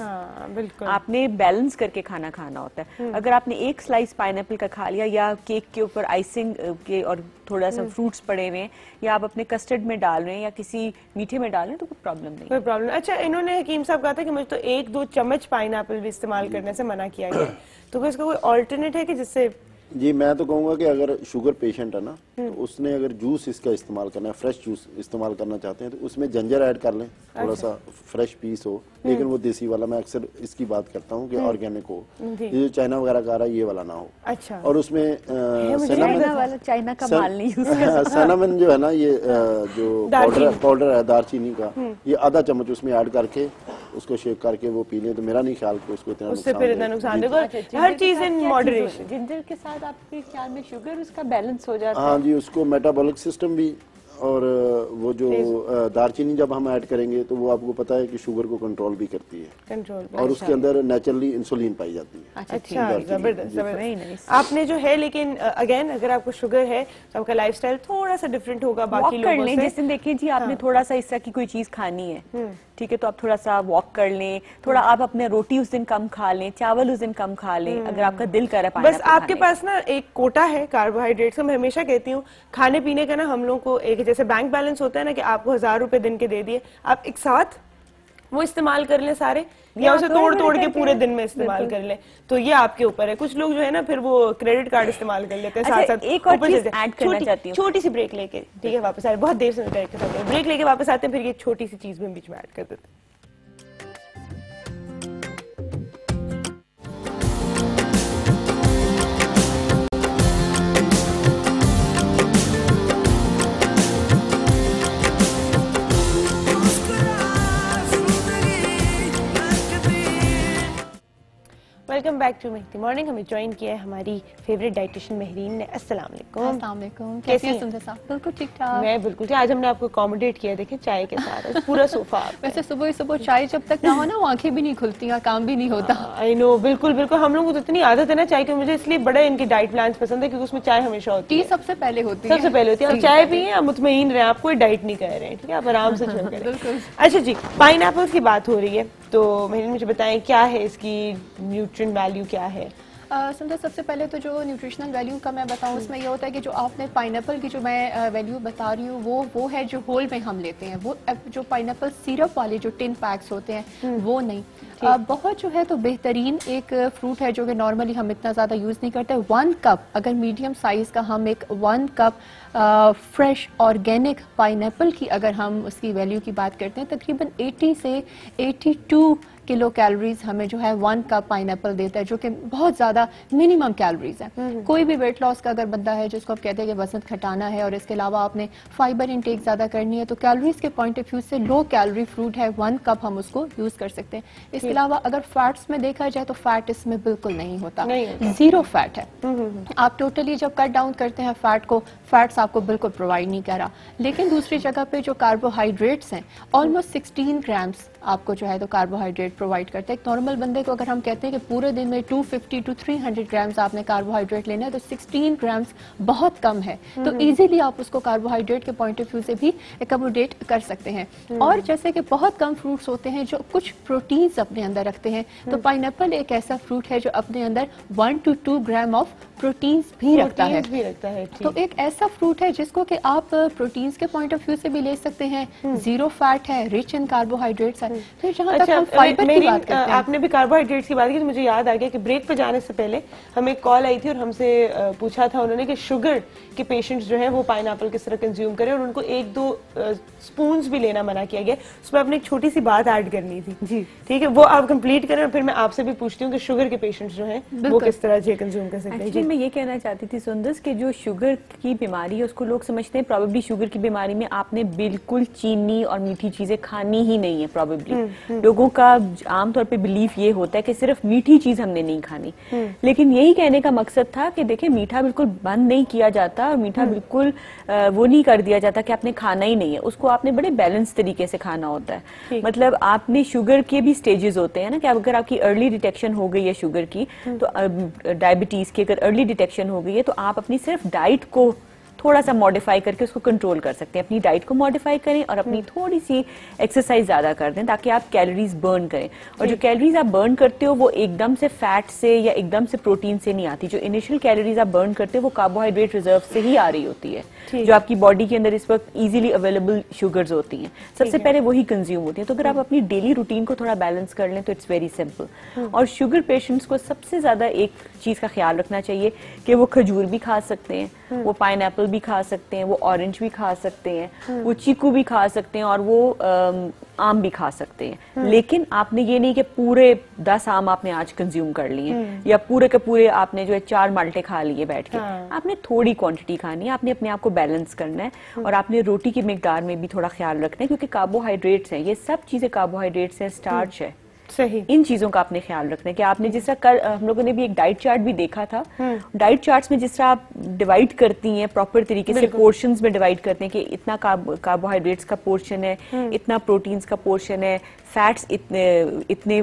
S1: बिल्कुल
S5: आपने बैलेंस करके खाना खाना होता है। अगर आपने 1 स्लाइस पाइनएप्पल का खा लिया या केक के ऊपर आइसिंग के और थोड़ा सा फ्रूट्स पड़े हुए हैं या आप अपने कस्टर्ड में डाल रहे हैं या किसी मीठे में डाल रहे हैं तो कोई प्रॉब्लम नहीं,
S1: कोई प्रॉब्लम। अच्छा इन्होंने हकीम साहब कहा था कि मुझे तो 1-2 चम्मच पाइनएप्पल भी इस्तेमाल करने से मना किया गया, तो क्या इसका कोई ऑल्टरनेट है कि जिससे?
S4: जी मैं तो कहूँगा कि अगर शुगर पेशेंट है ना तो उसने अगर जूस इसका इस्तेमाल करना है, फ्रेश जूस इस्तेमाल करना चाहते हैं तो उसमें जिंजर ऐड कर लें, थोड़ा सा फ्रेश पीस हो, लेकिन वो देसी वाला। मैं अक्सर इसकी बात करता हूँ कि ऑर्गेनिक हो, ये जो चाइना वगैरह का आ रहा है ये वाला ना हो।
S1: अच्छा।
S4: और उसमें
S5: चाइना का माल नहीं यूज कर
S4: सैनामन जो है ना, ये जो पाउडर है दालचीनी का, ये आधा चम्मच उसमें ऐड करके उसको शेक करके वो पी लें तो मेरा नहीं ख्याल कि उसको इतना
S1: नुकसान देगा। हर चीज इन मॉडरेशन।
S5: जिंजर के साथ आपके ख्याल में शुगर उसका बैलेंस हो जाता है?
S4: हाँ जी, उसको मेटाबॉलिक सिस्टम भी, और वो जो दालचीनी जब हम ऐड करेंगे तो वो आपको पता है कि शुगर को कंट्रोल भी करती है, और उसके अंदर नेचुरली इंसुलिन पाई जाती है।
S1: अच्छा जबरदस्त। आपने जो है, लेकिन अगेन अगर आपको शुगर है तो आपका लाइफस्टाइल थोड़ा सा डिफरेंट होगा बाकी लोगों से।
S5: जैसे देखिए जी, आपने थोड़ा सा इस तरह की कोई चीज खानी है, ठीक है, तो आप थोड़ा सा वॉक कर लें, थोड़ा आप अपने रोटी उस दिन कम खा लें, चावल उस दिन कम खा लें, अगर आपका दिल करे पानी।
S1: बस आपके पास ना एक कोटा है कार्बोहाइड्रेट्स का। मैं हमेशा कहती हूँ खाने पीने का ना, हम लोग को एक जैसे बैंक बैलेंस होता है ना कि आपको 1000 रुपए दिन के दे दिए, आप एक साथ वो इस्तेमाल कर लें सारे, या उसे तोड़ तोड़ के पूरे दिन में इस्तेमाल कर लें, तो ये आपके ऊपर है। कुछ लोग जो है ना फिर वो क्रेडिट कार्ड इस्तेमाल कर लेते हैं साथ साथ।
S5: एक और चीज ऐड करना चाहती हूँ,
S1: छोटी सी ब्रेक लेके, ठीक है, वापस आ रहे, बहुत देर से ब्रेक लेके वापस आते हैं, फिर ये छोटी सी चीज में बीच में ऐड कर देते हैं। Welcome back to make the morning. हमें ज्वाइन किया है हमारी फेवरेट डाइटिशियन महरीन ने। अस्सलाम वालेकुम।
S7: अस्सलाम वालेकुम।
S1: कैसी
S7: हैं
S1: हैं?
S7: सुंदर साहब? बिल्कुल ठीक ठाक।
S1: मैं बिल्कुल ठीक। आज हमने आपको अकोमोडेट किया, देखें चाय के साथ पूरा सोफा।
S7: वैसे सुबह सुबह चाय जब तक ना हो ना वो आंखें भी नहीं खुलती और काम भी नहीं होता।
S1: आई नो, बिल्कुल बिल्कुल। हम लोगों को तो इतनी आदत है ना चाय की, मुझे इसलिए बड़ा इनकी डाइट प्लान पसंद है क्योंकि उसमें चाय हमेशा होती है।
S7: टी सबसे पहले होती है।
S1: सबसे पहले होती है। आप चाय पिए, आप मुतमईन रहे, आप कोई डाइट नहीं कर रहे हैं, ठीक है, आप आराम से चिल करें। अच्छा जी, पाइनएप्पल की बात हो रही है, तो महरीन मुझे बताएं क्या है इसकी न्यूट्रिएंट वैल्यू क्या है?
S7: सुंदर, सबसे पहले तो जो न्यूट्रिशनल वैल्यू का मैं बताऊं, उसमें ये होता है कि जो आपने पाइनएप्पल की जो मैं वैल्यू बता रही हूँ वो है जो होल में हम लेते हैं, वो जो पाइनएप्पल सिरप वाले जो टिन पैक्स होते हैं वो नहीं। बहुत जो है तो बेहतरीन एक फ्रूट है जो कि नॉर्मली हम इतना ज़्यादा यूज़ नहीं करते। 1 कप, अगर मीडियम साइज़ का हम एक 1 कप फ्रेश ऑर्गेनिक पाइनएप्पल की अगर हम उसकी वैल्यू की बात करते हैं, तकरीबन 80 से 82 किलो कैलोरीज हमें जो है 1 कप पाइनएप्पल देता है, जो कि बहुत ज्यादा मिनिमम कैलोरीज है। कोई भी वेट लॉस का अगर बंदा है जिसको आप कहते हैं कि वजन घटाना है और इसके अलावा आपने फाइबर इंटेक ज्यादा करनी है, तो कैलोरीज के पॉइंट ऑफ व्यू से लो कैलोरी फ्रूट है, 1 कप हम उसको यूज कर सकते हैं। इसके अलावा अगर फैट्स में देखा जाए तो फैट इसमें बिल्कुल नहीं होता, 0 फैट है। आप टोटली जब कट डाउन करते हैं फैट को, फैट्स आपको बिल्कुल प्रोवाइड नहीं कर रहा। लेकिन दूसरी जगह पे जो कार्बोहाइड्रेट्स हैं, ऑलमोस्ट 16 ग्राम्स आपको जो है तो कार्बोहाइड्रेट प्रोवाइड करते हैं। एक नॉर्मल बंदे को अगर हम कहते हैं कि पूरे दिन में 250 to 300 ग्राम्स आपने कार्बोहाइड्रेट लेना है, तो 16 ग्राम्स बहुत कम है। तो इजीली आप उसको कार्बोहाइड्रेट के पॉइंट ऑफ व्यू से भी एकोमोडेट कर सकते हैं। और जैसे कि बहुत कम फ्रूट्स होते हैं जो कुछ प्रोटीन्स अपने अंदर रखते हैं, तो पाइनएप्पल एक ऐसा फ्रूट है जो अपने अंदर 1 to 2 ग्राम ऑफ प्रोटीन्स भी रखता है। तो एक ऐसा फ्रूट है जिसको कि आप प्रोटीन्स के पॉइंट ऑफ व्यू से भी ले सकते हैं, 0 फैट है, रिच इन कार्बोहाइड्रेट्स है। तो जहाँ तक हम फाइबर की बात करते हैं,
S1: आपने भी कार्बोहाइड्रेट्स की बात की तो मुझे याद आ गया कि ब्रेक पे जाने से पहले हमें एक कॉल आई थी और हमसे पूछा था उन्होंने कि शुगर के पेशेंट्स जो हैं वो पाइनएप्पल किस तरह कंज्यूम करें, और उनको 1-2 स्पून्स भी लेना मना किया गया। उसमें आपने एक छोटी सी बात ऐड करनी थी जी, ठीक है, वो आप कंप्लीट करें और फिर मैं आपसे भी पूछती हूँ कि शुगर के पेशेंट्स जो हैं वो किस तरह से कंज्यूम कर सकते हैं।
S5: मैं ये कहना चाहती थी सुंदर कि जो शुगर की बीमारी है उसको लोग समझते हैं प्रॉबेबली शुगर की बीमारी में आपने बिल्कुल चीनी और मीठी चीजें खानी ही नहीं है। प्रॉबेबली लोगों का आमतौर पे बिलीफ ये होता है कि सिर्फ मीठी चीज हमने नहीं खानी, लेकिन यही कहने का मकसद था कि देखिए मीठा बिल्कुल बंद नहीं किया जाता और मीठा बिल्कुल वो नहीं कर दिया जाता कि आपने खाना ही नहीं है, उसको आपने बड़े बैलेंस तरीके से खाना होता है। मतलब आपने शुगर के भी स्टेजेस होते हैं ना, कि अगर आपकी अर्ली डिटेक्शन हो गई है शुगर की, तो डायबिटीज की अगर अर्ली डिटेक्शन हो गई है तो आप अपनी सिर्फ डाइट को थोड़ा सा मॉडिफाई करके उसको कंट्रोल कर सकते हैं। अपनी डाइट को मॉडिफाई करें और अपनी थोड़ी सी एक्सरसाइज ज्यादा कर दें ताकि आप कैलोरीज बर्न करें। और जो कैलोरीज आप बर्न करते हो वो एकदम से फैट से या एकदम से प्रोटीन से नहीं आती। जो इनिशियल कैलोरीज आप बर्न करते हो वो कार्बोहाइड्रेट रिजर्व से ही आ रही होती है, जो आपकी बॉडी के अंदर इस वक्त इजीली अवेलेबल शुगर्स होती हैं, सबसे पहले वही कंज्यूम होती है। तो अगर आप अपनी डेली रूटीन को थोड़ा बैलेंस कर लें तो इट्स वेरी सिंपल। और शुगर पेशेंट्स को सबसे ज्यादा एक चीज का ख्याल रखना चाहिए कि वो खजूर भी खा सकते हैं, वो पाइनएप्पल भी खा सकते हैं, वो ऑरेंज भी खा सकते हैं, वो चीकू भी खा सकते हैं और वो आम भी खा सकते हैं। लेकिन आपने ये नहीं कि पूरे 10 आम आपने आज कंज्यूम कर लिए या पूरे के पूरे आपने जो है 4 माल्टे खा लिए बैठ के। आपने थोड़ी क्वांटिटी खानी है, आपने अपने आप को बैलेंस करना है और आपने रोटी की मिकदार में भी थोड़ा ख्याल रखना है, क्योंकि कार्बोहाइड्रेट्स हैं, ये सब चीजें कार्बोहाइड्रेट्स हैं, स्टार्च है,
S1: सही।
S5: इन चीजों का आपने ख्याल रखना है कि आपने जिस तरह कल हम लोगों ने भी एक डाइट चार्ट भी देखा था, डाइट चार्ट्स में जिस तरह आप डिवाइड करती हैं प्रॉपर तरीके से, पोर्शंस में डिवाइड करते हैं कि इतना कार्बोहाइड्रेट्स का पोर्शन है, इतना प्रोटीन्स का पोर्शन है, फैट्स इतने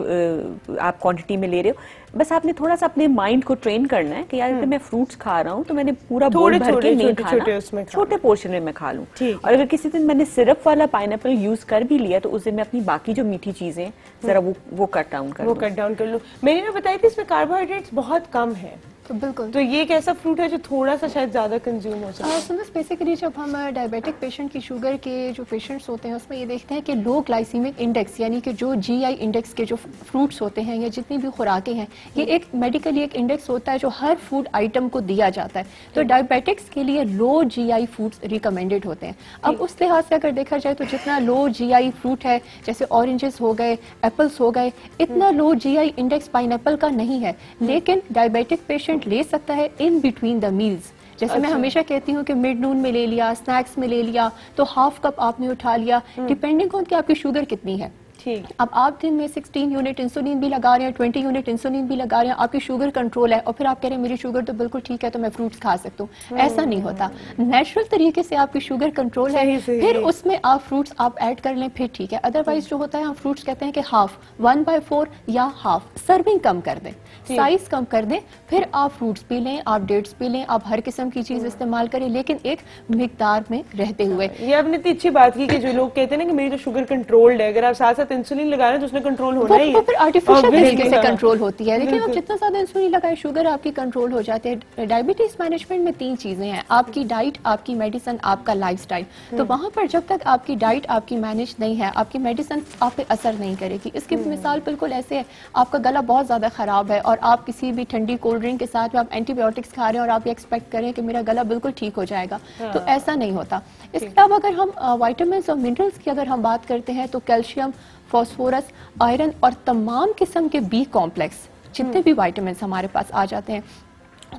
S5: आप क्वांटिटी में ले रहे हो। बस आपने थोड़ा सा अपने माइंड को ट्रेन करना है कि यार अगर मैं फ्रूट्स खा रहा हूँ तो मैंने पूरा बोल भर के नहीं खाना, छोटे पोर्शन में मैं खा लूँ। और अगर किसी दिन मैंने सिरप वाला पाइनएप्पल यूज कर भी लिया तो उस दिन मैं अपनी बाकी जो मीठी चीजें जरा वो कट डाउन कर लूँ।
S1: मैंने ना बताई थी इसमें कार्बोहाइड्रेट्स बहुत कम है,
S7: तो बिल्कुल।
S1: तो ये एक ऐसा फ्रूट है जो थोड़ा सा शायद ज्यादा कंज्यूम हो सकता है।
S7: सुनो, बेसिकली जब हम डायबिटिक पेशेंट की शुगर के जो पेशेंट्स होते हैं उसमें ये देखते हैं कि लो ग्लाइसीमिक इंडेक्स यानी कि जो GI इंडेक्स के जो फ्रूट्स होते हैं या जितनी भी खुराकें हैं, ये एक मेडिकली एक इंडेक्स होता है जो हर फूड आइटम को दिया जाता है। तो डायबिटिक्स के लिए लो GI फूड्स रिकमेंडेड होते हैं। अब उस लिहाज से अगर देखा जाए तो जितना लो GI फ्रूट है, जैसे ऑरेंजेस हो गए, एप्पल्स हो गए, इतना लो GI इंडेक्स पाइनएप्पल का नहीं है, लेकिन डायबिटिक पेशेंट ले सकता है इन बिटवीन द मील्स। जैसे मैं हमेशा कहती हूँ कि मिड नून में ले लिया, स्नैक्स में ले लिया, तो हाफ कप आपने उठा लिया, डिपेंडिंग ऑन कि आपकी शुगर कितनी है।
S1: ठीक।
S7: अब आप दिन में 16 यूनिट इंसुलिन भी लगा रहे हैं, 20 यूनिट इंसुलिन भी लगा रहे हैं, आपकी शुगर कंट्रोल है, और फिर आप कह रहे हैं मेरी शुगर तो बिल्कुल ठीक है तो मैं फ्रूट्स खा सकता हूँ। ऐसा नहीं होता। नेचुरल तरीके से आपकी शुगर कंट्रोल है, फिर उसमें आप फ्रूट्स आप ऐड कर लें, फिर ठीक है। अदरवाइज जो होता है हम फ्रूट्स कहते हैं कि हाफ 1/4 या हाफ सर्विंग कम कर दें, साइज कम कर दें, फिर आप फ्रूट्स पी लें, आप डेट्स पी लें, आप हर किस्म की चीज इस्तेमाल करें, लेकिन एक मिकदार में रहते हुए।
S1: ये आपने इतनी अच्छी बात की कि जो लोग कहते हैं ना कि मेरी तो शुगर कंट्रोल्ड है, अगर आप साथ साथ इंसुलिन लगा रहे हैं तो उसने कंट्रोल होना ही है।
S7: वो फिर आर्टिफिशियल तरीके से
S1: हाँ।
S7: कंट्रोल होती है, लेकिन आप जितना ज्यादा इंसुलिन लगाए शुगर आपकी कंट्रोल हो जाती है। डायबिटीज मैनेजमेंट में 3 चीजें हैं, आपकी डाइट, आपकी मेडिसिन, आपका लाइफस्टाइल। तो वहां पर जब तक आपकी डाइट आपकी मैनेज नहीं है, आपकी मेडिसिन आप पे असर नहीं करेगी। इसकी मिसाल बिल्कुल ऐसे है, आपका गला बहुत ज्यादा खराब है और आप किसी भी ठंडी कोल्ड ड्रिंक के साथ में आप एंटीबायोटिक्स खा रहे हैं और आप ये एक्सपेक्ट करें कि मेरा गला बिल्कुल ठीक हो जाएगा, तो ऐसा नहीं होता। इसके अलावा अगर हम विटामिन और मिनरल्स की अगर हम बात करते हैं तो कैल्शियम, फास्फोरस, आयरन और तमाम किस्म के बी कॉम्प्लेक्स जितने भी विटामिन हमारे पास आ जाते हैं,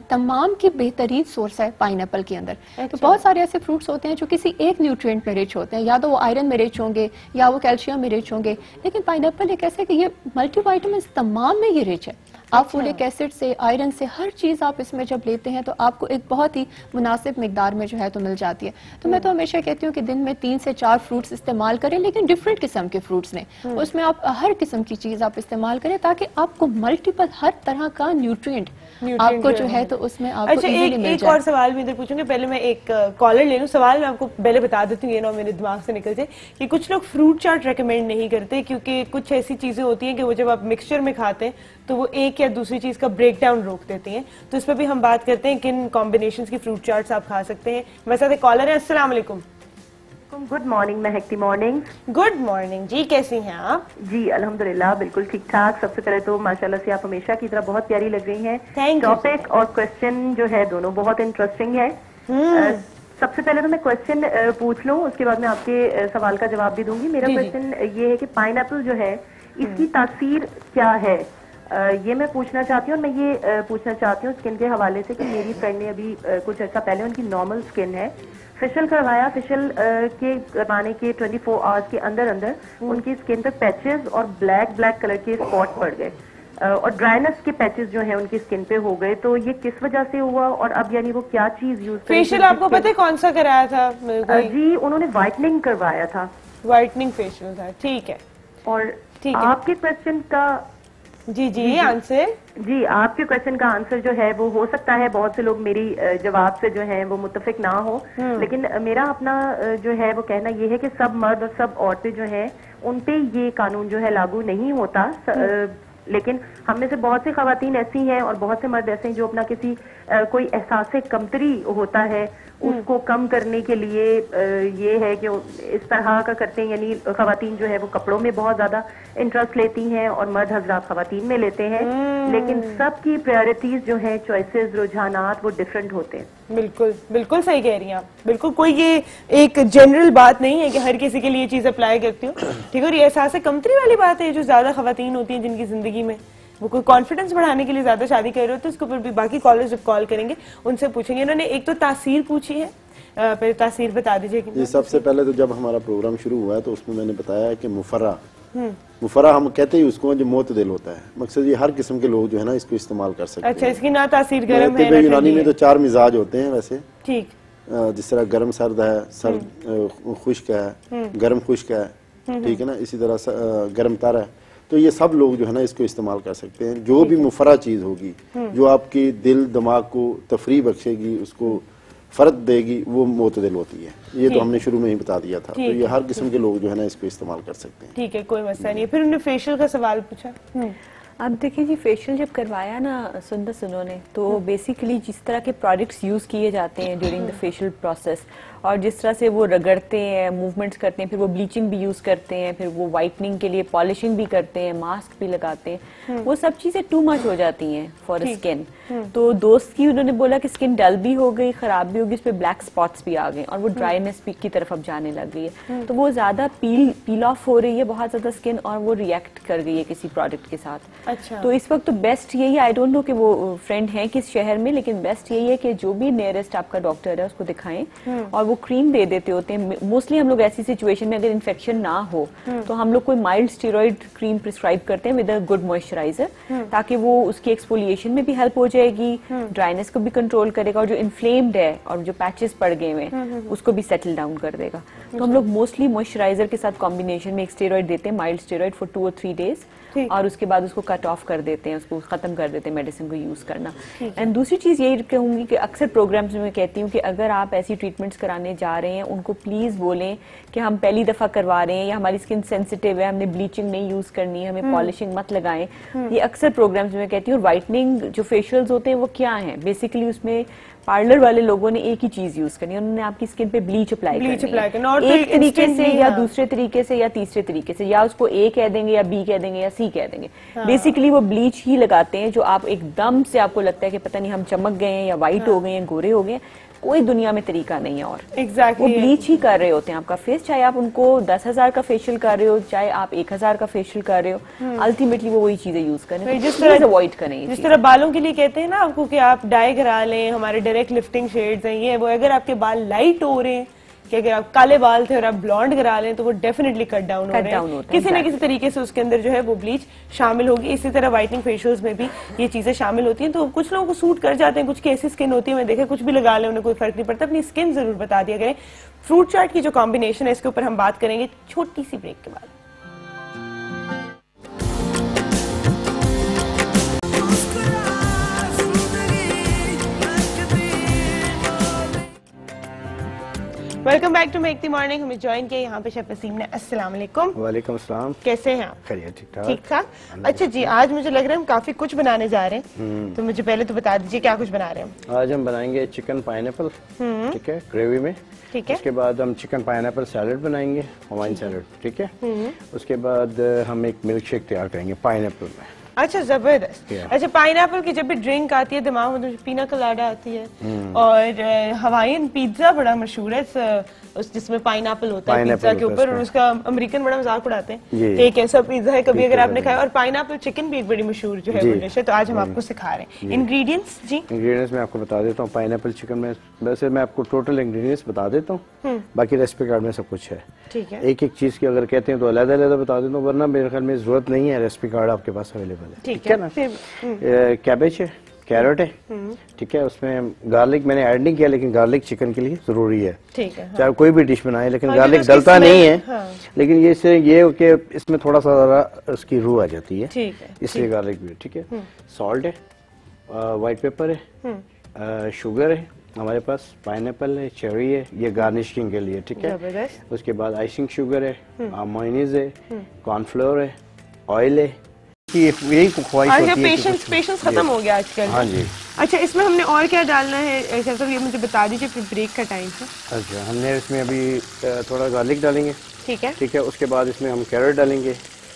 S7: तमाम की बेहतरीन सोर्स है पाइनएप्पल के अंदर। तो बहुत सारे ऐसे फ्रूट्स होते हैं जो किसी एक न्यूट्रिएंट में रिच होते हैं, या तो वो आयरन में रिच होंगे या वो कैल्शियम में रिच होंगे, लेकिन पाइनएप्पल एक ऐसे कि ये मल्टीविटामिन तमाम में ये रिच है। आप फोलिक एसिड से, आयरन से, हर चीज आप इसमें जब लेते हैं तो आपको एक बहुत ही मुनासिब मिकदार में जो है तो मिल जाती है। तो मैं तो हमेशा कहती हूँ कि दिन में 3 से 4 फ्रूट्स इस्तेमाल करें, लेकिन डिफरेंट किस्म के फ्रूट्स ने, उसमें आप हर किस्म की चीज आप इस्तेमाल करें ताकि आपको मल्टीपल हर तरह का न्यूट्रिएंट आपको जो है तो उसमें आपको
S1: अच्छा,
S7: इजीली मिल
S1: एक
S7: जाए।
S1: और सवाल मैं इधर पूछूंगी, पहले मैं एक कॉलर ले लूं। सवाल मैं आपको पहले बता देती हूँ, ये ना मेरे दिमाग से निकल जाए, कि कुछ लोग फ्रूट चाट रेकमेंड नहीं करते क्योंकि कुछ ऐसी चीजें होती हैं कि वो जब आप मिक्सचर में खाते हैं तो वो एक या दूसरी चीज का ब्रेक डाउन रोक देती हैं। तो इस पर भी हम बात करते हैं किन कॉम्बिनेशंस की फ्रूट चाट्स आप खा सकते हैं। वैसे कॉलर है, अस्सलाम वालेकुम।
S8: गुड मॉर्निंग, मैं हेक्टी मॉर्निंग।
S1: गुड मॉर्निंग जी, कैसी हैं आप?
S8: जी अल्हम्दुलिल्लाह बिल्कुल ठीक ठाक। सबसे पहले तो माशाल्लाह से आप हमेशा की तरह बहुत प्यारी लग रही हैं।
S1: Thank you.
S8: टॉपिक और क्वेश्चन जो है दोनों बहुत इंटरेस्टिंग है। सबसे पहले तो मैं क्वेश्चन पूछ लूं, उसके बाद मैं आपके सवाल का जवाब भी दूंगी। मेरा क्वेश्चन ये है कि पाइनएप्पल जो है इसकी तासीर क्या है, ये मैं पूछना चाहती हूँ। और मैं ये पूछना चाहती हूँ स्किन के हवाले से कि मेरी फ्रेंड ने अभी कुछ अर्सा पहले, उनकी नॉर्मल स्किन है, फेशियल करवाया, फेशियल के करवाने के 24 आवर्स के अंदर अंदर उनकी स्किन पर पैचेस और ब्लैक कलर के स्पॉट पड़ गए और ड्राइनेस के पैचेस जो हैं उनकी स्किन पे हो गए। तो ये किस वजह से हुआ और अब यानी वो क्या चीज यूज करें?
S1: फेशियल आपको पता है कौन सा कराया था?
S8: जी उन्होंने व्हाइटनिंग करवाया था।
S1: व्हाइटनिंग फेशियल था, ठीक है।
S8: और
S1: ठीक है।
S8: आपके क्वेश्चन का
S1: जी आंसर,
S8: जी आपके क्वेश्चन का आंसर जो है वो हो सकता है बहुत से लोग मेरी जवाब से जो है वो मुत्तफिक ना हो, लेकिन मेरा अपना जो है वो कहना ये है कि सब मर्द और सब औरतें जो हैं उन पे ये कानून जो है लागू नहीं होता। लेकिन हम में से बहुत सी खवातीन ऐसी हैं और बहुत से मर्द ऐसे हैं जो अपना किसी कोई एहसास कमतरी होता है उसको कम करने के लिए ये है कि इस तरह का करते हैं। यानी खवातीन जो है वो कपड़ों में बहुत ज्यादा इंटरेस्ट लेती हैं और मर्द हजरात खवातीन में लेते हैं, लेकिन सबकी प्रायोरिटीज जो है, चॉइसेस, रुझानात वो डिफरेंट होते हैं।
S1: बिल्कुल बिल्कुल सही कह रही हैं आप। बिल्कुल कोई ये एक जनरल बात नहीं है कि हर किसी के लिए चीज अप्लाई करती हो, ठीक है। और ये एहसास कमतरी वाली बात है जो ज्यादा खवातीन होती हैं जिनकी जिंदगी में वो कोई कॉन्फिडेंस बढ़ाने के लिए ज्यादा शादी कर रहे होते हैं, उसके ऊपर भी बाकी कॉलर्स जब कॉल करेंगे उनसे पूछेंगे। इन्होंने एक तो तासीर पूछी है, पहले तासीर बता दीजिए।
S4: जी सबसे पहले तो जब हमारा प्रोग्राम शुरू हुआ है तो उसमें मैंने बताया कि मुफर्रा हम कहते ही उसको जो मोतदिल होता है, मकसद ये हर किस्म के लोग जो है ना इसको इस्तेमाल कर सकते हैं।
S1: अच्छा, इसकी ना तासीर गर्म है ना
S4: यूनानी में तो 4 मिजाज होते हैं वैसे,
S1: ठीक।
S4: जिस तरह गर्म सर्द है, सर्द खुश्क है, गर्म खुश्क है, ठीक है ना, इसी तरह गर्म तर है। तो ये सब लोग जो है ना इसको इस्तेमाल कर सकते हैं। जो भी मुफर्रा चीज होगी जो आपकी दिल दिमाग को तफरी बख्शेगी, उसको फर्क देगी, वो मोतदिल होती है। ये तो हमने शुरू में ही बता दिया था। तो ये हर किस्म के लोग जो है ना इसको इस्तेमाल कर सकते हैं।
S1: ठीक है, कोई मसला नहीं है। फिर उन्होंने फेशियल का सवाल पूछा।
S5: अब देखिए जी, फेशियल जब करवाया ना सुंदर उन्होंने, तो बेसिकली जिस तरह के प्रोडक्ट्स यूज़ किए जाते हैं ड्यूरिंग द फेशियल प्रोसेस, और जिस तरह से वो रगड़ते हैं, मूवमेंट्स करते हैं, फिर वो ब्लीचिंग भी यूज़ करते हैं, फिर वो वाइटनिंग के लिए पॉलिशिंग भी करते हैं, मास्क भी लगाते हैं, वो सब चीज़ें टू मच हो जाती हैं फॉर स्किन। तो दोस्त की उन्होंने बोला कि स्किन डल भी हो गई, ख़राब भी होगी, उस पर ब्लैक स्पॉट्स भी आ गए और वो ड्राइनेस की तरफ अब जाने लग गई है। तो वो ज़्यादा पील ऑफ हो रही है बहुत ज़्यादा स्किन, और वो रिएक्ट कर गई है किसी प्रोडक्ट के साथ।
S1: अच्छा।
S5: तो इस वक्त तो बेस्ट यही है, आई डोंट नो कि वो फ्रेंड है किस शहर में, लेकिन बेस्ट यही है कि जो भी नियरेस्ट आपका डॉक्टर है उसको दिखाएं, और वो क्रीम दे देते होते हैं। मोस्टली हम लोग ऐसी सिचुएशन में अगर इन्फेक्शन ना हो तो हम लोग कोई माइल्ड स्टेरॉइड क्रीम प्रिस्क्राइब करते हैं विद अ गुड मॉइस्चराइजर, ताकि वो उसकी एक्सफोलिएशन में भी हेल्प हो जाएगी, ड्राइनेस को भी कंट्रोल करेगा, और जो इन्फ्लेम्ड है और जो पैचेस पड़ गए हैं उसको भी सेटल डाउन कर देगा। तो हम लोग मोस्टली मॉइस्चराइजर के साथ कॉम्बिनेशन में एक स्टेरॉइड देते हैं, माइल्ड स्टेरॉइड फॉर 2 और 3 डेज, और उसके बाद उसको कट ऑफ कर देते हैं, उसको खत्म कर देते हैं मेडिसिन को यूज करना। एंड दूसरी चीज यही कहूंगी कि अक्सर प्रोग्राम्स में मैं कहती हूँ कि अगर आप ऐसी ट्रीटमेंट्स कराने जा रहे हैं, उनको प्लीज बोलें कि हम पहली दफा करवा रहे हैं या हमारी स्किन सेंसिटिव है, हमने ब्लीचिंग नहीं यूज करनी है, हमें पॉलिशिंग मत लगाएं। ये अक्सर प्रोग्राम्स में मैं कहती हूँ। वाइटनिंग जो फेशियल्स होते हैं वो क्या है, बेसिकली उसमें पार्लर वाले लोगों ने एक ही चीज यूज करनी है, उन्होंने आपकी स्किन पे ब्लीच अप्लाई करनी है, एक तरीके से या दूसरे तरीके से या तीसरे तरीके से, या उसको ए कह देंगे या बी कह देंगे या सी कह देंगे। बेसिकली वो ब्लीच ही लगाते हैं जो आप एकदम से आपको लगता है कि पता नहीं हम चमक गए हैं या व्हाइट हो गए हैं, गोरे हो गए हैं, कोई दुनिया में तरीका नहीं है। और
S1: Exactly.
S5: वो ब्लीच ही कर रहे होते हैं आपका फेस, चाहे आप उनको 10,000 का फेशियल कर रहे हो, चाहे आप 1,000 का फेशियल कर रहे हो, अल्टीमेटली वो वही चीजें यूज करें।
S1: जिस तरह
S5: अवॉइड करें,
S1: जिस तरह बालों के लिए कहते हैं ना आपको कि आप डाई करा लें, हमारे डायरेक्ट लिफ्टिंग शेड्स हैं ये वो, अगर आपके बाल लाइट हो रहे हैं, कि अगर आप काले बाल थे और आप ब्लॉन्ड करा लें तो वो डेफिनेटली कट डाउन हो रहे हैं, किसी न किसी तरीके से उसके अंदर जो है वो ब्लीच शामिल होगी। इसी तरह व्हाइटनिंग फेशियल्स में भी ये चीजें शामिल होती हैं। तो कुछ लोगों को सूट कर जाते हैं, कुछ की ऐसी स्किन होती है, मैं देखा कुछ भी लगा लें उन्हें कोई फर्क नहीं पड़ता। अपनी स्किन जरूर बता दिया करें। फ्रूट चाट की जो कॉम्बिनेशन है इसके ऊपर हम बात करेंगे छोटी सी ब्रेक के बाद। Welcome back to make the morning. हमें ज्वाइन किया यहाँ पे शेफ वसीम ने। अस्सलाम वालेकुम।
S4: वालेकुम अस्सलाम।
S1: कैसे हैं आप?
S4: खैरियत, ठीक ठाक।
S1: ठीक ठाक। अच्छा जी, आज मुझे लग रहा है हम काफी कुछ बनाने जा रहे हैं, तो मुझे पहले तो बता दीजिए क्या कुछ बना रहे हैं।
S4: आज हम बनाएंगे चिकन पाइनएप्पल, ठीक है, ग्रेवी में।
S1: ठीक है।
S4: उसके बाद हम चिकन पाइनएप्पल सैलेड बनाएंगे, हवाइन सैलेड, ठीक है। उसके बाद हम एक मिल्क शेक तैयार करेंगे पाइनएप्पल में।
S1: अच्छा, जबरदस्त। अच्छा, पाइनएप्पल की जब भी ड्रिंक आती है दिमाग में तो पीना कलाडा आती है, और हवाईन पिज्जा बड़ा मशहूर है जिसमें पाइनएप्पल होता है पिज्जा के ऊपर, और उसका अमेरिकन बड़ा मजाक उड़ाते हैं। एक ऐसा पिज्जा है कभी अगर आपने खाया, और पाइनएप्पल चिकन भी एक बड़ी मशहूर जो है वो डिश है। तो आज हम आपको सिखा रहे हैं इंग्रेडिएंट्स। जी, इंग्रेडिएंट्स मैं आपको बता देता हूँ। पाइनएप्पल चिकन में वैसे मैं आपको टोटल इंग्रेडिएंट्स बता देता हूँ, बाकी रेसिपी कार्ड में सब कुछ है। ठीक है।
S4: एक एक चीज की अगर कहते हैं तो अलग अलग बता देता हूँ, वरना मेरे ख्याल में जरूरत नहीं है, रेसिपी कार्ड आपके पास अवेलेबल है। ठीक है ना। कैबेज है, कैरेट है, ठीक है। उसमें गार्लिक मैंने ऐड नहीं किया, लेकिन गार्लिक चिकन के लिए जरूरी है। ठीक है। चाहे कोई भी डिश बनाए, लेकिन गार्लिक डलता नहीं है, लेकिन ये से ये कि इसमें थोड़ा सा जरा उसकी रूह आ जाती है, इसलिए गार्लिक भी। ठीक है। सॉल्ट है, व्हाइट पेपर है, शुगर है हमारे पास, पाइनएप्पल है, चेरी है, ये गार्निशिंग के लिए। ठीक है। उसके बाद आइसिंग शुगर है, मायोनीज है, कॉर्नफ्लोर है, ऑयल है। यही ख्वाहिश होती है। पेशेंस खत्म हो गया आजकल। हाँ जी। अच्छा, इसमें हमने और क्या डालना है सर, ये मुझे बता दीजिए, फिर ब्रेक का टाइम है। अच्छा, हमने इसमें अभी थोड़ा गार्लिक डालेंगे। ठीक है। ठीक है। उसके बाद इसमें हम कैरेट डालेंगे,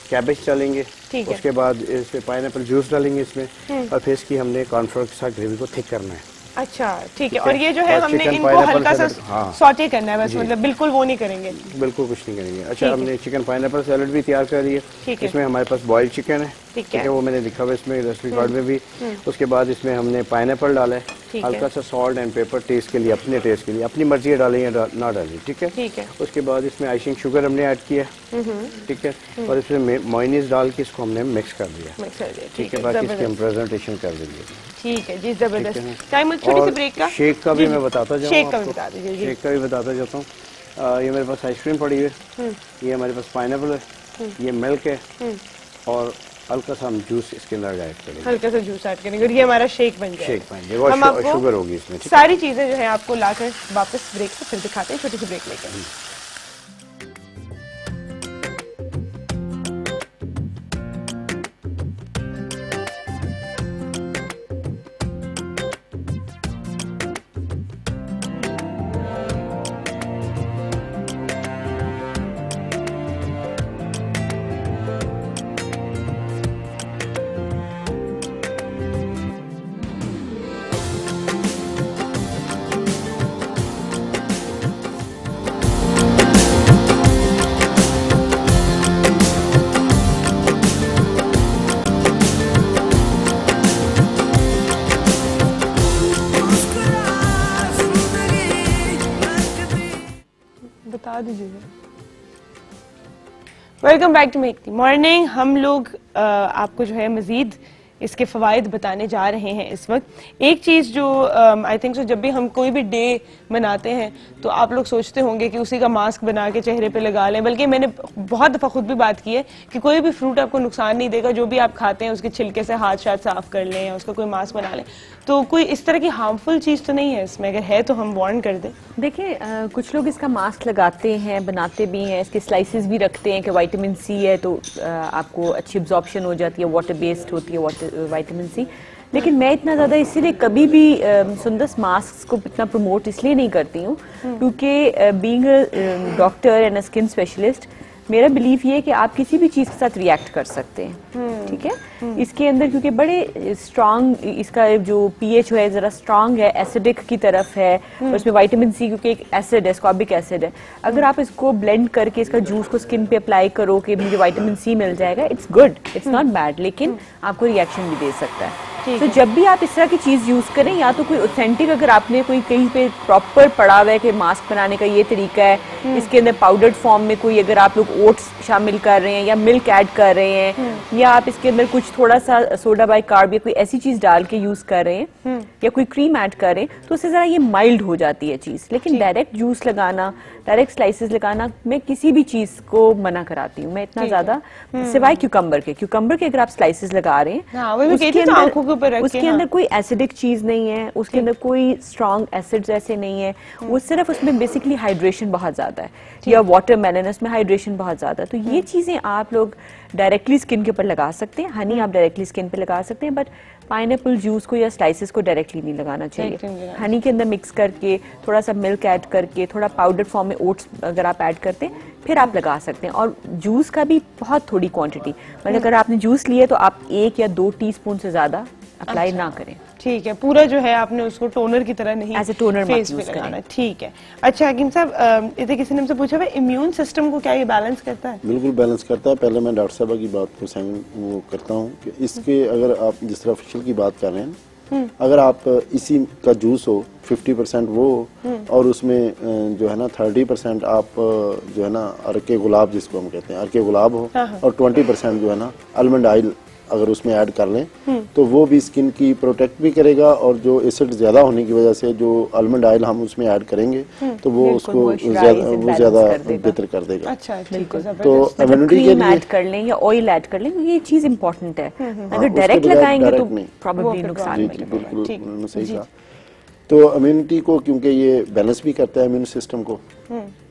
S4: कैबेज डालेंगे, उसके बाद इसमें पाइनएप्पल जूस डालेंगे इसमें, और फिर इसकी हमने कॉर्नफ्लोर के साथ ग्रेवी को थिक करना है। अच्छा, ठीक है। और ये जो है हमने इनको हल्का सा सॉटे करना है बस, मतलब बिल्कुल वो नहीं करेंगे, बिल्कुल कुछ नहीं करेंगे। अच्छा, हमने चिकन पाइनएप्पल सैलेड भी तैयार कर लिया। इसमें हमारे पास बॉइल्ड चिकन है, ठीक है, वो मैंने लिखा हुआ इसमें रेसिपी कार्ड में भी। उसके बाद इसमें हमने पाइनएप्पल डाला है, हल्का सा सॉल्ट एंड पेपर टेस्ट के लिए, अपने टेस्ट के लिए, अपनी मर्जी डालें या ना डालें। ठीक है। उसके बाद इसमें आइसिंग शुगर हमने ऐड किया, ठीक है, और इसमें मायोनीज डाल के इसको हमने मिक्स कर दिया। ठीक है। बाकी इसकी हम प्रेजेंटेशन कर देंगे। ठीक है जी, जबरदस्त। टाइम छोटी सी ब्रेक का, शेक का भी मैं बताता जाऊँ, शेक का भी बता दीजिए। शेक का भी बताता जाता हूँ। ये मेरे पास आइसक्रीम पड़ी है, ये हमारे पास पाइनएप्पल है, ये मिल्क है, और हल्का सा हम जूस इसके अंदर ऐड करेंगे, हल्का सा जूस ऐड करेंगे, और ये हमारा शेक बन जाएगा। शेक बन जाएगा, हम आपको शुगर होगी इसमें। सारी चीजें जो है आपको लाकर वापस ब्रेक से फिर दिखाते हैं, छोटी सी ब्रेक लेकर।
S1: बता दीजिएगा। Welcome back to make the morning. हम लोग आपको जो है मजीद इसके फ़वाइद बताने जा रहे हैं इस वक्त। एक चीज़ जो आई थिंक सो जब भी हम कोई भी डे मनाते हैं तो आप लोग सोचते होंगे कि उसी का मास्क बना के चेहरे पे लगा लें, बल्कि मैंने बहुत दफ़ा खुद भी बात की है कि कोई भी फ्रूट आपको नुकसान नहीं देगा, जो भी आप खाते हैं उसके छिलके से हाथ शायद साफ कर लें या उसका कोई मास्क बना लें। तो कोई इस तरह की हार्मफुल चीज़ तो नहीं है इसमें, अगर है तो हम वार्न कर दें।
S5: देखिए कुछ लोग इसका मास्क लगाते हैं, बनाते भी हैं, इसके स्लाइसेस भी रखते हैं कि विटामिन सी है तो आपको अच्छी एब्जॉर्प्शन हो जाती है, वाटर बेस्ड होती है विटामिन सी। लेकिन मैं इतना ज़्यादा इसीलिए कभी भी सुंदस मास्क को इतना प्रमोट इसलिए नहीं करती हूँ क्योंकि being a doctor and a skin specialist मेरा बिलीफ ये है कि आप किसी भी चीज़ के साथ रिएक्ट कर सकते हैं, ठीक है। इसके अंदर क्योंकि बड़े स्ट्रांग इसका जो पीएच है ज़रा स्ट्रांग है, एसिडिक की तरफ है, और इसमें विटामिन सी क्योंकि एक एसिड है, स्कॉर्बिक एसिड है। अगर आप इसको ब्लेंड करके इसका जूस को स्किन पे अप्लाई करो कि मुझे विटामिन सी मिल जाएगा, it's good, it's not bad, लेकिन आपको रिएक्शन भी दे सकता है। तो जब भी आप इस तरह की चीज़ यूज़ करें, या तो कोई ऑथेंटिक, अगर आपने कोई कहीं पे प्रॉपर पढ़ा हुआ है कि मास्क बनाने का ये तरीका है, इसके अंदर पाउडर्ड फॉर्म में कोई अगर आप लोग ओट्स शामिल कर रहे हैं या मिल्क ऐड कर रहे हैं, या आप इसके अंदर कुछ थोड़ा सा सोडा बाइकार्ब या कोई ऐसी चीज़ डाल के यूज़ कर रहे हैं या कोई क्रीम ऐड कर रहे हैं, तो उससे ज़रा ये माइल्ड हो जाती है चीज़। लेकिन डायरेक्ट जूस लगाना, डायरेक्ट स्लाइसेस लगाना, मैं किसी भी चीज़ को मना कराती हूँ। मैं इतना ज़्यादा, सिवाय क्यूकम्बर के अगर आप स्लाइसेस लगा रहे हैं, उसके अंदर कोई एसिडिक चीज नहीं है, उसके अंदर कोई स्ट्रॉन्ग एसिड्स ऐसे नहीं है, वो सिर्फ उसमें बेसिकली हाइड्रेशन बहुत ज्यादा है, या वाटरमेलन उसमें हाइड्रेशन बहुत ज्यादा है। तो ये चीजें आप लोग डायरेक्टली स्किन के ऊपर लगा सकते हैं। हनी आप डायरेक्टली स्किन पे लगा सकते हैं, बट पाइनएप्पल जूस को या स्लाइसेस को डायरेक्टली नहीं लगाना चाहिए। हनी के अंदर मिक्स करके, थोड़ा सा मिल्क ऐड करके, थोड़ा पाउडर फॉर्म में ओट्स अगर आप ऐड करते हैं, फिर आप लगा सकते हैं। और जूस का भी बहुत थोड़ी क्वांटिटी, मतलब अगर आपने जूस लिया तो आप 1 या 2 टीस्पून से ज्यादा अप्लाई ना करें।
S1: ठीक है, पूरा जो है आपने उसको टोनर की तरह नहीं
S5: एज ए टोनर
S1: फेस पे लगाना। ठीक है। अच्छा हकीम साहब, इधर किसी ने हमसे पूछा है इम्यून सिस्टम को क्या ये बैलेंस करता है?
S4: बिल्कुल बैलेंस करता है। पहले मैं डॉक्टर साहबा की बात को वो करता हूँ कि इसके, अगर आप जिस तरह फेशियल की बात कर रहे हैं, अगर आप इसी का जूस हो 50% वो और उसमें जो है ना 30% आप जो है ना अर्के गुलाब, जिसको हम कहते हैं अर्के गुलाब हो, और 20% जो है ना आलमंड ऑयल अगर उसमें ऐड कर लें, तो वो भी स्किन की प्रोटेक्ट भी करेगा, और जो एसिड ज्यादा होने की वजह से जो आलमंड ऑयल हम उसमें ऐड करेंगे तो वो उसको ज्यादा बेहतर कर देगा।
S1: अच्छा, ठीक है।
S4: तो इम्यूनिटी के लिए
S5: ऐड कर लें या ऑयल ऐड कर लें, ये चीज इंपॉर्टेंट है। अगर डायरेक्ट लगाएंगे तो प्रॉब्लली नुकसान मिलेगा।
S4: बिल्कुल सही कहा। तो इम्यूनिटी को, क्योंकि ये बैलेंस भी करता है इम्यून सिस्टम को,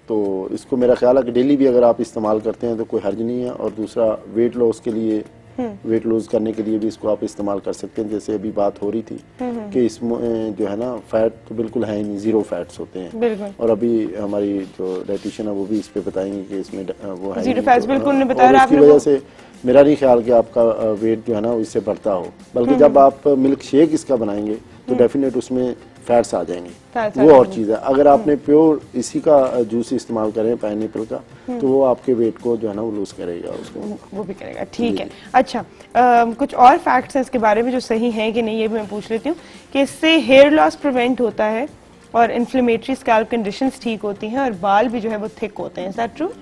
S4: तो इसको मेरा ख्याल है कि डेली भी अगर आप इस्तेमाल करते हैं तो कोई हर्ज नहीं है। और दूसरा, वेट लॉस के लिए, वेट लूज करने के लिए भी इसको आप इस्तेमाल कर सकते हैं। जैसे अभी बात हो रही थी कि इसमें जो है ना फैट तो बिल्कुल है ही नहीं, 0 फैट्स होते हैं। और अभी हमारी जो डाइटिशियन है वो भी इस पे बताएंगे कि इसमें वो है
S1: 0 फैट्स बिल्कुल नहीं बताया।
S4: इसकी वजह से मेरा नहीं ख्याल कि आपका वेट जो है ना इससे बढ़ता हो, बल्कि जब आप मिल्क शेक इसका बनाएंगे तो डेफिनेट उसमें फैट्स आ जाएंगे, वो और चीज़ है। अगर आपने प्योर इसी का जूस इस्तेमाल करें पाइनएप्पल का, तो वो आपके वेट को जो है ना वो लूज करेगा, उसको
S1: वो भी करेगा। ठीक है। अच्छा, कुछ और फैक्ट्स हैं इसके बारे में जो सही हैं कि नहीं, ये भी मैं पूछ लेती हूँ कि इससे हेयर लॉस प्रिवेंट होता है और इन्फ्लेमेटरी स्कैल्प कंडीशंस ठीक होती हैं और बाल भी जो है वो थिक होते हैं। Is that true?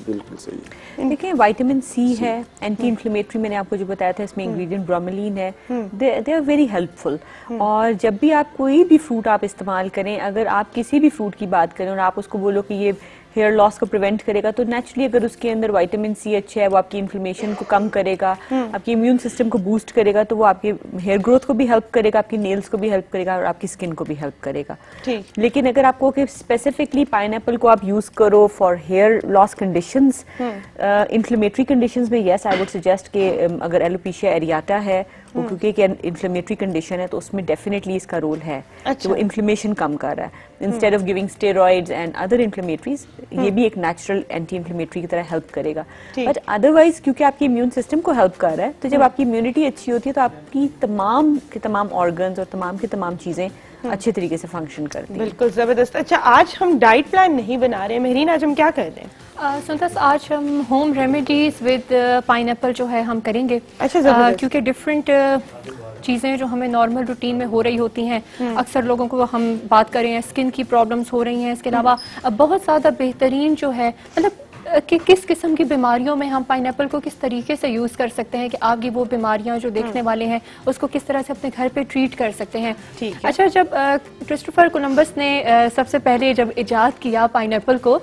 S4: बिल्कुल सही।
S5: देखिए विटामिन सी है, एंटी इन्फ्लेमेटरी, मैंने आपको जो बताया था इसमें इंग्रेडिएंट ब्रोमेलिन है, दे आर वेरी हेल्पफुल। और जब भी आप कोई भी फ्रूट आप इस्तेमाल करें, अगर आप किसी भी फ्रूट की बात करें और आप उसको बोलो कि ये हेयर लॉस को प्रिवेंट करेगा, तो नेचुरली अगर उसके अंदर विटामिन सी अच्छा है, वो आपकी इन्फ्लेमेशन को कम करेगा, आपकी इम्यून सिस्टम को बूस्ट करेगा, तो वो आपके हेयर ग्रोथ को भी हेल्प करेगा, आपकी नेल्स को भी हेल्प करेगा और आपकी स्किन को भी हेल्प करेगा। लेकिन अगर आपको स्पेसिफिकली पाइनएप्पल को आप यूज करो for hair loss conditions, inflammatory conditions में, यस आई वुड सजेस्ट कि अगर एलोपेशिया एरियाटा है वो क्योंकि एक इन्फ्लेमेटरी कंडीशन है, तो उसमें डेफिनेटली इसका रोल है। अच्छा। वो इन्फ्लेमेशन कम कर रहा है। Instead of giving steroids and other inflammatories, ये भी एक नेचुरल एंटी इन्फ्लेमेटरी की तरह हेल्प करेगा। बट अदरवाइज क्योंकि आपकी इम्यून सिस्टम को हेल्प कर रहा है, तो जब आपकी इम्यूनिटी अच्छी होती है तो आपकी तमाम के तमाम ऑर्गन्स और तमाम की तमाम चीजें अच्छे तरीके से फंक्शन करती है।
S1: बिल्कुल जबरदस्त। अच्छा, आज हम डाइट प्लान नहीं बना रहे हैं महरीन, आज हम क्या कर रहे हैं?
S7: सुनतास, आज हम होम रेमेडीज विद पाइनएप्पल जो है हम करेंगे।
S1: अच्छा,
S7: क्योंकि डिफरेंट चीज़ें जो हमें नॉर्मल रूटीन में हो रही होती हैं, अक्सर लोगों को हम बात करें स्किन की प्रॉब्लम्स हो रही हैं, इसके अलावा बहुत ज़्यादा बेहतरीन जो है मतलब कि किस किस्म की बीमारियों में हम पाइनएप्पल को किस तरीके से यूज़ कर सकते हैं कि आगे वो बीमारियां जो देखने वाले हैं उसको किस तरह से अपने घर पे ट्रीट कर सकते हैं। अच्छा, जब क्रिस्टोफर कोलंबस ने सबसे पहले जब इजाद किया पाइनएप्पल को,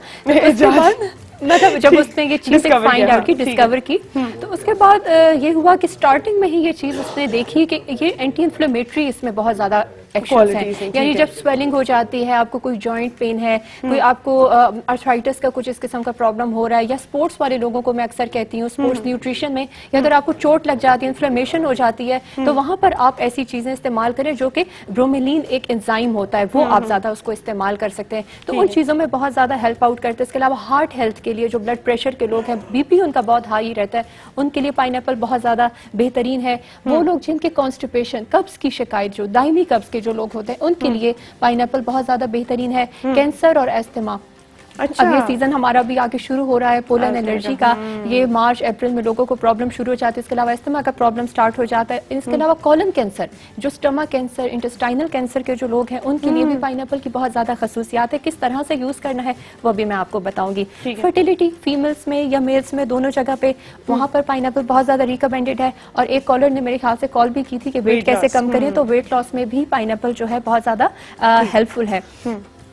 S7: मतलब जब उसने ये चीज फाइंड आउट की, डिस्कवर की, तो उसके बाद ये हुआ कि स्टार्टिंग में ही ये चीज उसने देखी कि ये एंटी इन्फ्लेमेटरी इसमें बहुत ज्यादा एक्शंस हैं। यानी जब स्वेलिंग हो जाती है, आपको कोई जॉइंट पेन है, कोई आपको आर्थराइटिस का कुछ इस किस्म का प्रॉब्लम हो रहा है, या स्पोर्ट्स वाले लोगों को मैं अक्सर कहती हूँ स्पोर्ट्स न्यूट्रिशन में, या अगर आपको चोट लग जाती है, इन्फ्लेमेशन हो जाती है, तो वहां पर आप ऐसी चीजें इस्तेमाल करें जो कि ब्रोमेलिन एक एंजाइम होता है, वो आप ज्यादा उसको इस्तेमाल कर सकते हैं, तो उन चीजों में बहुत ज्यादा हेल्प आउट करते हैं। इसके अलावा हार्ट हेल्थ के लिए, जो ब्लड प्रेशर के लोग हैं, बीपी उनका बहुत हाई रहता है, उनके लिए पाइनएप्पल बहुत ज्यादा बेहतरीन है। वो लोग जिनके कॉन्स्टिपेशन, कब्ज की शिकायत, जो दायमी कब्ज के जो लोग होते हैं, उनके लिए पाइनएप्पल बहुत ज्यादा बेहतरीन है। कैंसर और एस्थमा,
S1: अच्छा।
S7: अब ये सीजन हमारा भी आगे शुरू हो रहा है, पोलन एलर्जी का, ये मार्च अप्रैल में लोगों को प्रॉब्लम शुरू हो जाती है। इसके अलावा अस्थमा का प्रॉब्लम स्टार्ट हो जाता है। इसके अलावा कॉलन कैंसर, जो स्टमक कैंसर, इंटेस्टाइनल कैंसर के जो लोग हैं, उनके लिए भी पाइनएप्पल की बहुत ज्यादा खसूसियात है। किस तरह से यूज करना है वो भी मैं आपको बताऊंगी। फर्टिलिटी, फीमेल्स में या मेल्स में, दोनों जगह पे वहां पर पाइनएप्पल बहुत ज्यादा रिकमेंडेड है। और एक कॉलर ने मेरे ख्याल से कॉल भी की थी कि वेट कैसे कम करें, तो वेट लॉस में भी पाइनएप्पल जो है बहुत ज्यादा हेल्पफुल है।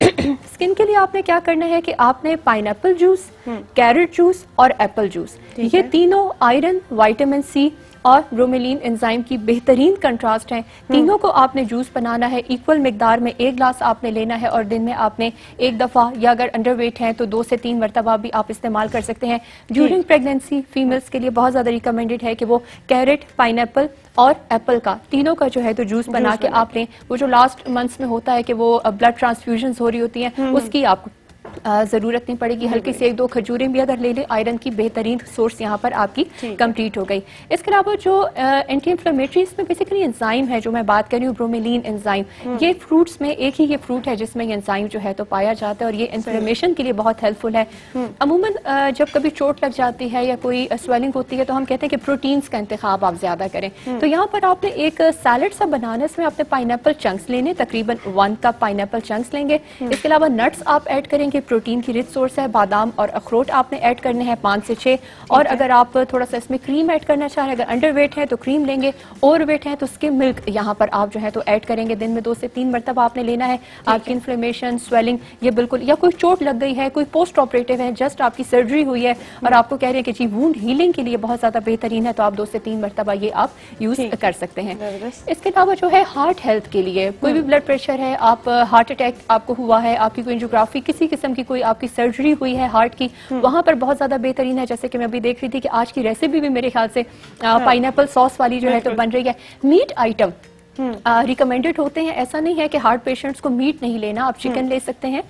S7: स्किन के लिए आपने क्या करना है कि आपने पाइनएप्पल जूस, कैरेट जूस और एप्पल जूस, ये तीनों आयरन, विटामिन सी और ब्रोमेलिन एंजाइम की बेहतरीन कंट्रास्ट हैं। तीनों को आपने जूस बनाना है, इक्वल मिकदार में 1 ग्लास आपने लेना है, और दिन में आपने 1 दफा, या अगर अंडरवेट हैं तो 2 से 3 मरतबा भी आप इस्तेमाल कर सकते हैं। ड्यूरिंग प्रेगनेंसी फीमेल्स के लिए बहुत ज्यादा रिकमेंडेड है कि वो कैरेट, पाइनएप्पल और एप्पल का, तीनों का जो है तो जूस बना के आपने, वो जो लास्ट मंथ्स में होता है कि वो ब्लड ट्रांसफ्यूजन हो रही होती हैं, उसकी आपको जरूरत नहीं पड़ेगी। हल्की से 1-2 खजूरें भी अगर ले लें, आयरन की बेहतरीन सोर्स यहाँ पर आपकी कंप्लीट हो गई। इसके अलावा जो एंटी इन्फ्लेमेटरी, इसमें बेसिकली एंजाइम है जो मैं बात कर रही हूँ, ब्रोमेलिन एंजाइम, ये फ्रूट्स में एक ही ये फ्रूट है जिसमें ये एंजाइम जो है तो पाया जाता है, और ये इन्फ्लेमेशन के लिए बहुत हेल्पफुल है। अमूमन जब कभी चोट लग जाती है या कोई स्वेलिंग होती है, तो हम कहते हैं कि प्रोटीन्स का इंतखाब आप ज्यादा करें। तो यहाँ पर आपने एक सैलेड सा बनाना, इसमें आपने पाइनएप्पल चंक्स लेने, तकरीबन 1 कप पाइनएप्पल चंक्स लेंगे। इसके अलावा नट्स आप ऐड करेंगे, प्रोटीन की रिच सोर्स है, बादाम और अखरोट आपने ऐड करने हैं 5 से 6। और अगर आप थोड़ा सा इसमें क्रीम ऐड करना चाह रहे हैं, अगर अंडरवेट है तो क्रीम लेंगे, ओवरवेट है तो स्किम मिल्क यहाँ पर आप जो है तो ऐड करेंगे। दिन में 2 से 3 मरतबा आपने लेना है। आपकी इन्फ्लेमेशन, स्वेलिंग, ये बिल्कुल, या कोई चोट लग गई है, कोई पोस्ट ऑपरेटिव है, जस्ट आपकी सर्जरी हुई है और आपको कह रहे हैं कि जी वुंड हीलिंग के लिए बहुत ज्यादा बेहतरीन है, तो आप 2 से 3 मरतबा ये आप यूज कर सकते हैं। इसके अलावा जो है हार्ट हेल्थ के लिए, कोई भी ब्लड प्रेशर है, आप हार्ट अटैक आपको हुआ है, आपकी कोई एंजियोग्राफी, किसी किस्म की कोई आपकी सर्जरी हुई है हार्ट की, वहां पर बहुत ज्यादा बेहतरीन है। जैसे कि मैं अभी देख रही थी कि आज की रेसिपी भी मेरे ख्याल से पाइनएप्पल सॉस वाली जो है तो बन रही है। मीट आइटम रिकमेंडेड होते हैं, ऐसा नहीं है कि हार्ट पेशेंट्स को मीट नहीं लेना, आप चिकन ले सकते हैं।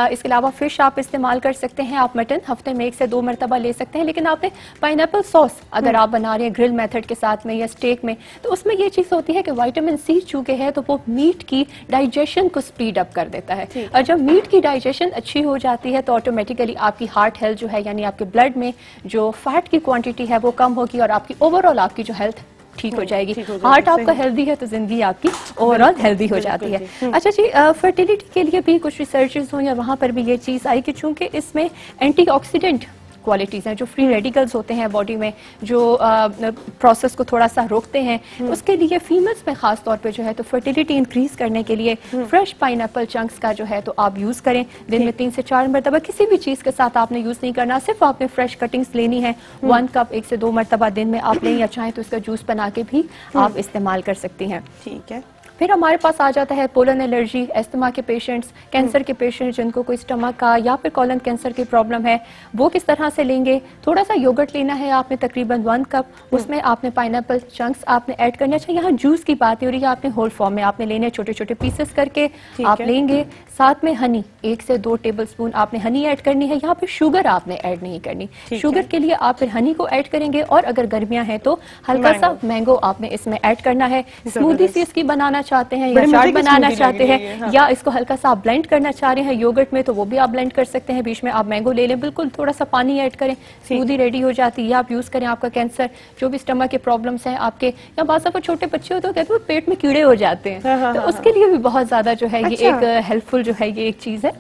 S7: इसके अलावा फिश आप इस्तेमाल कर सकते हैं, आप मटन हफ्ते में 1 से 2 मरतबा ले सकते हैं। लेकिन आपने पाइनएप्पल सॉस अगर आप बना रहे हैं ग्रिल मेथड के साथ में या स्टेक में, तो उसमें ये चीज होती है कि विटामिन सी चूंकि है तो वो मीट की डाइजेशन को स्पीड अप कर देता है, और जब मीट की डाइजेशन अच्छी हो जाती है तो ऑटोमेटिकली आपकी हार्ट हेल्थ जो है, यानी आपके ब्लड में जो फैट की क्वांटिटी है वो कम होगी, और आपकी ओवरऑल आपकी जो हेल्थ ठीक हो जाएगी। हार्ट आपका हेल्दी है तो जिंदगी आपकी ओवरऑल हेल्दी हो जाती है। अच्छा जी, फर्टिलिटी के लिए भी कुछ रिसर्चेस हुई, वहां पर भी ये चीज आई कि चूंकि इसमें एंटीऑक्सीडेंट क्वालिटीज हैं, जो फ्री रेडिकल्स होते हैं बॉडी में, जो प्रोसेस को थोड़ा सा रोकते हैं, उसके लिए फीमेल्स में खास तौर पे जो है तो फर्टिलिटी इंक्रीज करने के लिए फ्रेश पाइनएप्पल चंक्स का जो है तो आप यूज करें। दिन में 3 से 4 मरतबा, किसी भी चीज के साथ आपने यूज नहीं करना, सिर्फ आपने फ्रेश कटिंग्स लेनी है। 1 कप 1 से 2 मरतबा दिन में आप लें, या चाहें तो इसका जूस बना के भी आप इस्तेमाल कर सकती हैं।
S1: ठीक है।
S7: फिर हमारे पास आ जाता है पोलन एलर्जी, एस्थमा के पेशेंट्स, कैंसर के पेशेंट्स जिनको कोई स्टमक का या फिर कॉलन कैंसर की प्रॉब्लम है, वो किस तरह से लेंगे। थोड़ा सा योगर्ट लेना है आपने, तकरीबन 1 कप, उसमें आपने पाइनएप्पल चंक्स आपने ऐड करने। अच्छा, यहाँ जूस की बात हो रही है, आपने होल फॉर्म में आपने लेने, छोटे छोटे पीसेस करके आप लेंगे। साथ में हनी, 1 से 2 टेबलस्पून आपने हनी ऐड करनी है। यहाँ पे शुगर आपने ऐड नहीं करनी, शुगर के लिए आप फिर हनी को ऐड करेंगे, और अगर गर्मियां हैं तो हल्का सा मैंगो आपने इसमें ऐड करना है। स्मूदी सी इसकी बनाना चाहते हैं या चाट बनाना चाहते हैं या इसको हल्का सा आप ब्लेंड करना चाह रहे हैं योगर्ट में, तो वो भी आप ब्लेंड कर सकते हैं। बीच में आप मैंगो ले लें, बिल्कुल थोड़ा सा पानी ऐड करें, स्मूदी रेडी हो जाती है। आप यूज करें, आपका कैंसर, जो भी स्टमक के प्रॉब्लम्स हैं आपके, या बात दफा छोटे बच्चे होते हैं कहते हैं पेट में कीड़े हो जाते हैं, तो उसके लिए भी बहुत ज्यादा जो है ये एक हेल्पफुल जो है ये एक चीज है।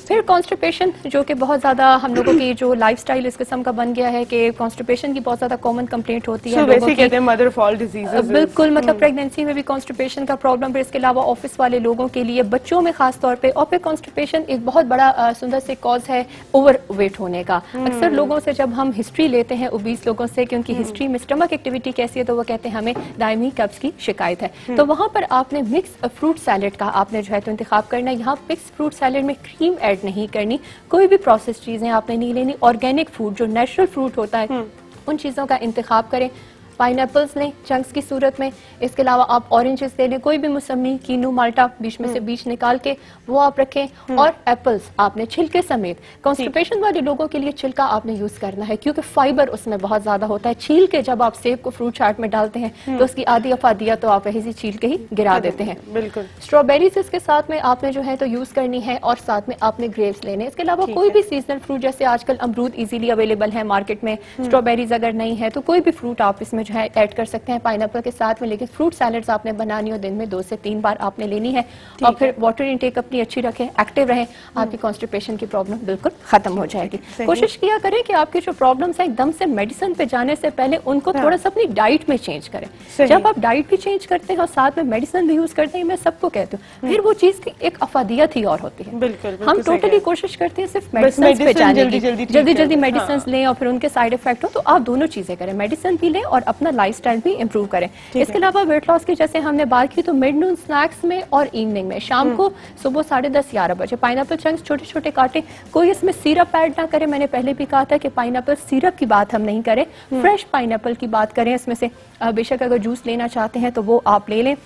S7: फिर कॉन्स्टिपेशन, जो कि बहुत ज्यादा हम लोगों की जो लाइफस्टाइल इस किस्म का बन गया है कि कॉन्स्टिपेशन की बहुत ज्यादा कॉमन कंप्लेंट होती है लोगों की।
S1: मदर ऑफ ऑल डिजीजेस,
S7: बिल्कुल, मतलब प्रेगनेंसी में भी कॉन्स्टिपेशन का प्रॉब्लम, फिर इसके अलावा ऑफिस वाले लोगों के लिए, बच्चों में खास तौर पे। और फिर कॉन्स्टिपेशन एक बहुत बड़ा सुंदर से कॉज है ओवर वेट होने का। अक्सर लोगों से जब हम हिस्ट्री लेते हैं ओबीस लोगों से, क्योंकि हिस्ट्री में स्टमक एक्टिविटी कैसी है, तो वो कहते हैं हमें दायमी कब्ज की शिकायत है, तो वहां पर आपने मिक्स फ्रूट सैलेड का आपने जो है तो इंतखाब करना है। यहाँ मिक्स फ्रूट सैलेड में क्रीम ऐड नहीं करनी, कोई भी प्रोसेस चीजें आपने नहीं लेनी, ऑर्गेनिक फूड जो नेचुरल फ्रूट होता है उन चीजों का इंतखाब करें। पाइनएप्पल्स लें चंक्स की सूरत में, इसके अलावा आप ऑरेंजेस ले लें, कोई भी मौसमी, कीनू, माल्टा, बीच में से बीज निकाल के वो आप रखें। और एप्पल्स आपने छिलके समेत, कॉन्स्टिपेशन वाले लोगों के लिए छिलका आपने यूज करना है क्योंकि फाइबर उसमें बहुत ज्यादा होता है। छील के जब आप सेब को फ्रूट चाट में डालते हैं तो उसकी आधी अफादिया तो आप वही छील के ही गिरा देते हैं।
S1: बिल्कुल।
S7: स्ट्रॉबेरीज इसके साथ में आपने जो है तो यूज करनी है और साथ में आपने ग्रेप्स लेने। इसके अलावा कोई भी सीजनल फ्रूट, जैसे आजकल अमरूद इजीली अवेलेबल है मार्केट में, स्ट्रॉबेरीज अगर नहीं है तो कोई भी फ्रूट आप इसमें जो है ऐड कर सकते हैं पाइनएप्पल के साथ में। लेकिन फ्रूट सैलेड्स आपने बनानी हो दिन में 2 से 3 बार आपने लेनी है। और फिर वाटर इनटेक अपनी अच्छी रखें, एक्टिव रहें, आपकी कॉन्स्टिपेशन की प्रॉब्लम बिल्कुल खत्म हो जाएगी। कोशिश किया करें कि आपकी जो प्रॉब्लम्स है एकदम से मेडिसिन पे जाने से पहले उनको थोड़ा सा अपनी डाइट में चेंज करें। जब आप डाइट भी चेंज करते हैं और साथ में मेडिसिन भी यूज करते हैं, मैं सबको कहती हूँ, फिर वो चीज की एक अफादियत ही और होती है।
S1: बिल्कुल,
S7: हम टोटली कोशिश करते हैं सिर्फ मेडिसिन पे जाने की, जल्दी जल्दी मेडिसिन लें और फिर उनके साइड इफेक्ट हो, तो आप दोनों चीजें करें, मेडिसिन भी लें और अपना लाइफस्टाइल भी इंप्रूव करें। इसके अलावा वेट लॉस की जैसे हमने बात की, तो मिड नून स्नैक्स में और इवनिंग में, शाम को सुबह 10:30-11 बजे पाइनएप्पल चंक्स छोटे छोटे काटें। कोई इसमें सिरप ऐड ना करें, मैंने पहले भी कहा था कि पाइनएप्पल सिरप की बात हम नहीं करें, फ्रेश पाइनएप्पल की बात करें। इसमें से बेशक अगर जूस लेना चाहते हैं तो वो आप ले लें।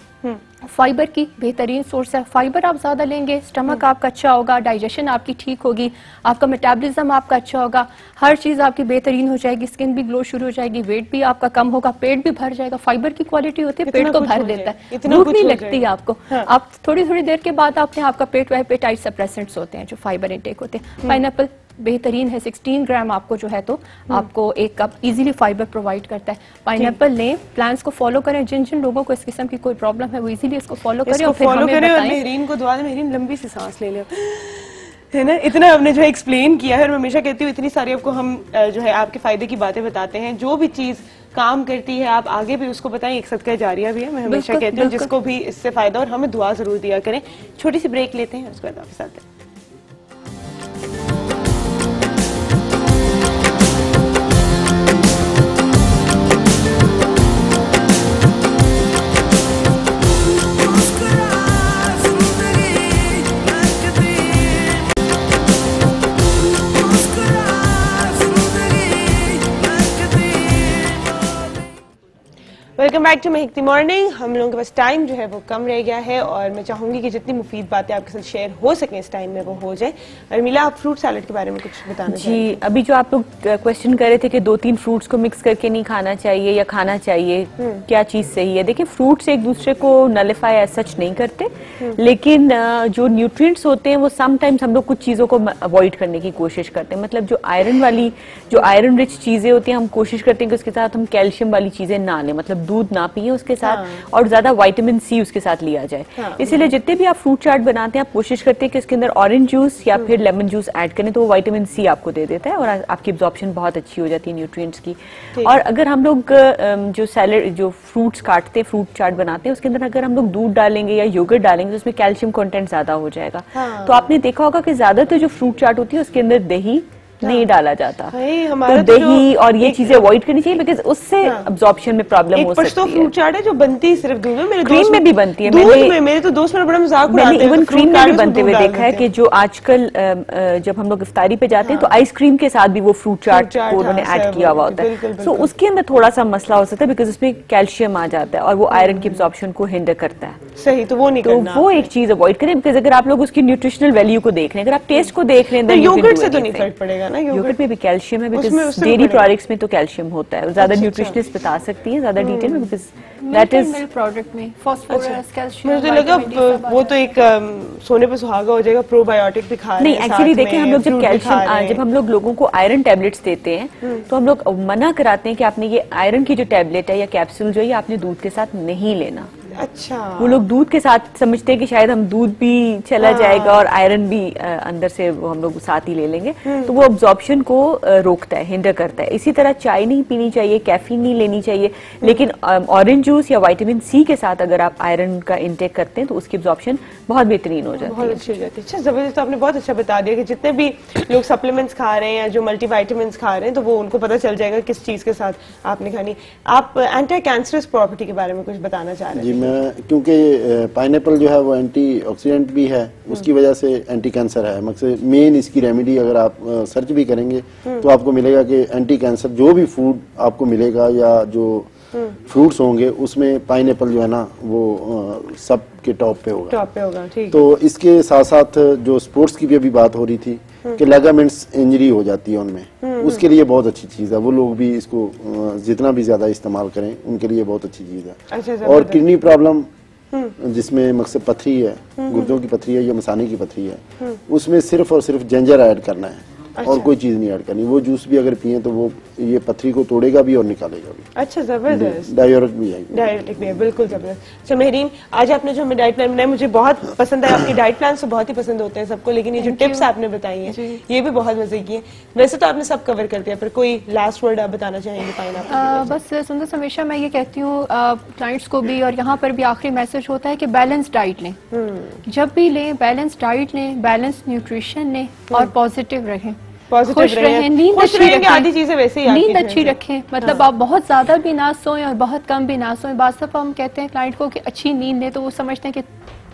S7: फाइबर की बेहतरीन सोर्स है, फाइबर आप ज्यादा लेंगे, स्टमक आपका अच्छा होगा, डाइजेशन आपकी ठीक होगी, आपका मेटाबॉलिज्म आपका अच्छा होगा, हर चीज आपकी बेहतरीन हो जाएगी, स्किन भी ग्लो शुरू हो जाएगी, वेट भी आपका कम होगा, पेट भी भर जाएगा। फाइबर की क्वालिटी होती है पेट को भर देता है, भूख नहीं लगती आपको। आप थोड़ी थोड़ी देर के बाद आपका पेट एपेटाइट सप्रेसेंट्स होते हैं जो फाइबर इंटेक होते हैं। पाइनएप्पल बेहतरीन है, 16 ग्राम आपको जो है तो आपको 1 कप इजीली फाइबर प्रोवाइड करता है। पाइनएप्पल लें, प्लान्स को फॉलो करें, जिन जिन लोगों को इस किस्म की कोई प्रॉब्लम है वो इजीली इसको फॉलो करें और फिर हमें बताएं।
S1: मेहरीन को दुआ दें, मेहरीन लंबी सी सांस ले ले, है ना। इतना हमने जो है एक्सप्लेन किया है, और मैं हमेशा कहती हूँ इतनी सारी आपको हम जो है आपके फायदे की बातें बताते हैं। जो भी चीज काम करती है आप आगे भी उसको बताएं, एक सदका जारिया भी है, मैं हमेशा कहती हूँ जिसको भी इससे फायदा, और हमें दुआ जरूर दिया करें। छोटी सी ब्रेक लेते हैं, उसके बाद वापस आते हैं। वेलकम बैक टू महकती मॉर्निंग। हम लोगों के पास टाइम जो है वो कम रह गया है, और मैं चाहूंगी कि जितनी मुफीद बातें आपके साथ शेयर हो सकें इस टाइम में वो हो जाए। अर्मिला, आप फ्रूट सैलेड के बारे में कुछ बताना चाहिए?
S5: जी, अभी जो आप लोग क्वेश्चन कर रहे थे कि 2-3 फ्रूट्स को मिक्स करके नहीं खाना चाहिए या खाना चाहिए, क्या चीज सही है? देखिए, फ्रूट्स एक दूसरे को नलिफाई एज सच नहीं करते, लेकिन जो न्यूट्रिएंट्स होते हैं वो समटाइम्स हम लोग कुछ चीजों को अवॉइड करने की कोशिश करते हैं। मतलब जो आयरन रिच चीजें होती हैं, हम कोशिश करते हैं कि उसके साथ हम कैल्शियम वाली चीजें ना लें, मतलब दूध ना पिए उसके साथ, और ज्यादा विटामिन सी उसके साथ लिया जाए। इसीलिए जितने भी आप फ्रूट चाट बनाते हैं, आप कोशिश करते हैं कि इसके अंदर ऑरेंज जूस या फिर लेमन जूस ऐड करें, तो वो विटामिन सी आपको दे देता है और आपकी एब्जॉर्प्शन बहुत अच्छी हो जाती है न्यूट्रिएंट्स की। और अगर हम लोग जो फ्रूट्स काटते हैं, फ्रूट चाट बनाते हैं, उसके अंदर अगर हम लोग दूध डालेंगे या योगर्ट डालेंगे तो उसमें कैल्शियम कंटेंट ज्यादा हो जाएगा। तो आपने देखा होगा कि ज्यादातर जो फ्रूट चाट होती है उसके अंदर दही नहीं डाला जाता, तो दही और ये चीजें अवॉइड करनी चाहिए, बिकॉज उससे एब्जॉर्प्शन में प्रॉब्लम हो सकती है।
S1: फ्रूट चाट है जो बनती है सिर्फ दूध में, मेरे
S5: क्रीम में भी बनती है।
S1: मेरे तो दोस्त मेरा बड़ा मजाक उड़ाते हैं,
S5: इवन क्रीम में भी बनते हुए देखा है कि जो आजकल जब हम लोग इफ्तारी पे जाते हैं तो आइसक्रीम के साथ भी वो फ्रूट चाट को उन्होंने ऐड किया हुआ होता है, तो उसके अंदर थोड़ा सा मसला हो सकता है, बिकॉज उसमें कैल्शियम आ जाता है और वो आयरन की एब्जॉर्प्शन को हिंडर करता है।
S1: सही, तो वो नहीं करना,
S5: तो वो एक चीज अवॉइड करें, बिकॉज अगर आप लोग उसकी न्यूट्रिशनल वैल्यू को देख रहे हैं, अगर आप टेस्ट को देख रहे हैं,
S1: योगर्ट से तो नहीं फर्क पड़ेगा ना
S5: योगर्ट में भी कैल्शियम है,
S1: उसमें
S5: बिकॉज
S1: उससे
S5: डेयरी
S1: बड़ा है।
S5: प्रोडक्ट्स में तो कैल्शियम होता है, ज्यादा
S1: अच्छा,
S5: न्यूट्रिशनिस्ट बता सकती है ज्यादा डिटेल में, because
S7: milk
S5: that
S7: and
S5: is
S7: milk product में फास्फोरस, कैल्शियम,
S1: मुझे लगा वो तो एक सोने पे सुहागा हो जाएगा, प्रोबायोटिक भी खा रहे
S5: नहीं
S1: हैं
S5: एक्चुअली
S1: साथ
S5: देखिए
S1: में,
S5: हम लोग जब
S1: fruit भी खा
S5: कैल्शियम
S1: रहे हैं।
S5: जब हम लोग लोगों को आयरन टैबलेट्स देते हैं तो हम लोग मना कराते हैं कि आपने ये आयरन की जो टैबलेट है या कैप्सूल जो है ये आपने दूध के साथ नहीं लेना।
S1: अच्छा,
S5: वो लोग दूध के साथ समझते हैं कि शायद हम दूध भी चला जाएगा और आयरन भी अंदर से वो हम लोग साथ ही ले लेंगे, तो वो अब्जॉर्प्शन को रोकता है, हिंडर करता है। इसी तरह चाय नहीं पीनी चाहिए, कैफीन नहीं लेनी चाहिए, लेकिन ऑरेंज जूस या विटामिन सी के साथ अगर आप आयरन का इंटेक करते हैं तो उसकी अब्जॉर्प्शन बहुत बेहतरीन हो जाती
S1: बहुत
S5: है।
S1: अच्छी हो जाती है। अच्छा, जबरदस्त, आपने बहुत अच्छा बता दिया कि जितने भी लोग सप्लीमेंट्स खा रहे हैं या जो मल्टीविटामिन्स खा रहे हैं तो वो उनको पता चल जाएगा किस चीज के साथ आपने खानी। आप एंटी कैंसरस प्रॉपर्टी के बारे में कुछ बताना चाह रहे
S4: जी
S1: हैं?
S4: मैं, क्योंकि पाइनएप्पल जो है वो एंटीऑक्सीडेंट भी है, उसकी वजह से एंटी कैंसर है। मकसद मेन इसकी रेमेडी अगर आप सर्च भी करेंगे तो आपको मिलेगा कि एंटी कैंसर जो भी फूड आपको मिलेगा या जो फ्रूट्स होंगे उसमें पाइनएप्पल जो है ना वो सब के टॉप पे होगा।
S1: टॉप पे होगा, ठीक।
S4: तो इसके साथ साथ जो स्पोर्ट्स की भी अभी बात हो रही थी कि लिगामेंट्स इंजरी हो जाती है उनमें, उसके लिए बहुत अच्छी चीज है। वो लोग भी इसको जितना भी ज्यादा इस्तेमाल करें उनके लिए बहुत अच्छी चीज है।
S1: अच्छा,
S4: और किडनी प्रॉब्लम जिसमें मकसद पथरी है, गुर्दों की पथरी है या मसाने की पथरी है, उसमें सिर्फ और सिर्फ जिंजर ऐड करना है और कोई चीज नहीं ऐड करनी। वो जूस भी अगर पिए तो वो ये पथरी को तोड़ेगा भी और निकालेगा भी।
S1: अच्छा, जबरदस्त,
S4: डायोरिक भी है।
S1: डाइट भी है, बिल्कुल जबरदस्त। अच्छा मेहरीन, आज आपने जो हमें डाइट प्लान बनाया मुझे बहुत पसंद है। आपके डाइट प्लान तो बहुत ही पसंद होते हैं सबको, लेकिन ये जो टिप्स आपने बताई हैं ये भी बहुत मजे की हैं। वैसे तो आपने सब कवर कर दिया, पर कोई लास्ट वर्ड आप बताना चाहेंगे पाइनएप्पल?
S7: बस सुंदर, हमेशा मैं ये कहती हूँ क्लाइंट्स को भी और यहाँ पर भी आखिरी मैसेज होता है कि बैलेंस डाइट लें, जब भी लें बैलेंस डाइट लें, बैलेंस न्यूट्रिशन लें और पॉजिटिव रहें, खुश रहें, नींद अच्छी रखें,
S1: आधी चीजें वैसे ही
S7: नींद अच्छी रखें। मतलब आप बहुत ज्यादा भी ना सोएं और बहुत कम भी ना सोएं। बाद हम कहते हैं क्लाइंट को कि अच्छी नींद लें तो वो समझते हैं कि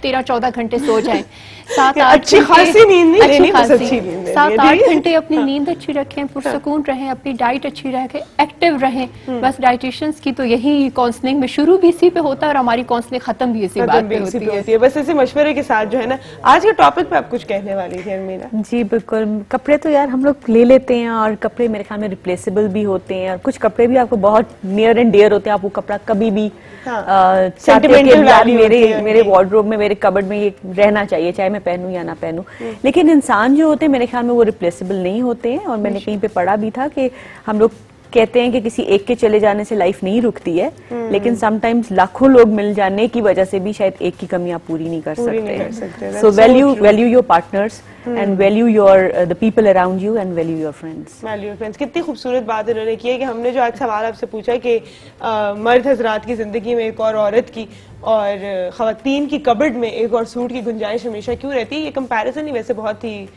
S7: 13-14 घंटे सो जाएं, 7-8
S1: अच्छी खासी नींद नहीं लेनी, बस अच्छी नींद लेनी है।
S7: 7-8 घंटे अपनी नींद अच्छी रखें, पुरसकून रहें, अपनी डाइट अच्छी रखें, एक्टिव रहें। बस डाइटिशियंस की तो यही काउंसलिंग में शुरू भी इसी पे होता है और हमारी काउंसलिंग खत्म भी इसी बात पे होती है।
S1: बस इसी मशवरे के साथ जो है ना, आज के टॉपिक पे आप कुछ कहने वाली थी अमीना?
S5: जी बिल्कुल, कपड़े तो यार हम लोग ले लेते हैं और कपड़े मेरे ख्याल में रिप्लेसेबल भी होते हैं और कुछ कपड़े भी आपको बहुत नियर एंड डियर होते हैं। आप वो कपड़ा कभी भी चाहते हैं कि यार मेरे वार्डरोब में, मेरे कबर्ड में ये रहना चाहिए, चाहे मैं पहनूं या ना पहनूं। लेकिन इंसान जो होते हैं मेरे ख्याल में वो रिप्लेसेबल नहीं होते हैं। और मैंने कहीं पे पढ़ा भी था कि हम लोग कहते हैं कि किसी एक के चले जाने से लाइफ नहीं रुकती है, लेकिन समटाइम्स लाखों लोग मिल जाने की वजह से भी शायद एक की कमी आप पूरी नहीं कर सकते। So value your partners and value your the people around you and value your friends.
S1: Value friends, कितनी खूबसूरत बात इन्होंने की है कि हमने जो आज सवाल आपसे पूछा कि मर्द हजरात की जिंदगी में एक और औरत की और खवातीन की कबर्ड में एक और सूट की गुंजाइश हमेशा क्यों रहती है। ये कंपैरिजन ही वैसे बहुत ही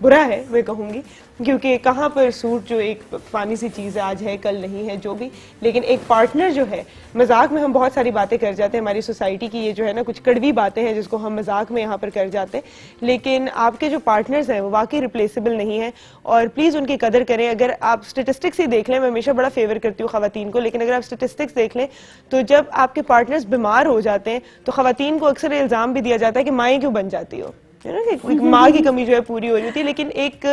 S1: बुरा है, मैं कहूँगी, क्योंकि कहाँ पर सूट जो एक फानी सी चीज़ है, आज है कल नहीं है जो भी, लेकिन एक पार्टनर जो है, मजाक में हम बहुत सारी बातें कर जाते हैं, हमारी सोसाइटी की ये जो है ना कुछ कड़वी बातें हैं जिसको हम मजाक में यहाँ पर कर जाते हैं, लेकिन आपके जो पार्टनर्स हैं वो वाकई रिप्लेसेबल नहीं है और प्लीज़ उनकी कदर करें। अगर आप स्टेटिस्टिक्स ही देख लें, मैं हमेशा बड़ा फेवर करती हूँ खवातीन को, लेकिन अगर आप स्टेटिस्टिक्स देख लें तो जब आपके पार्टनर्स बीमार हो जाते हैं तो खवातीन को अक्सर इल्ज़ाम भी दिया जाता है कि माएँ क्यों बन जाती हो, माँ की कमी जो है पूरी हो रही थी। लेकिन एक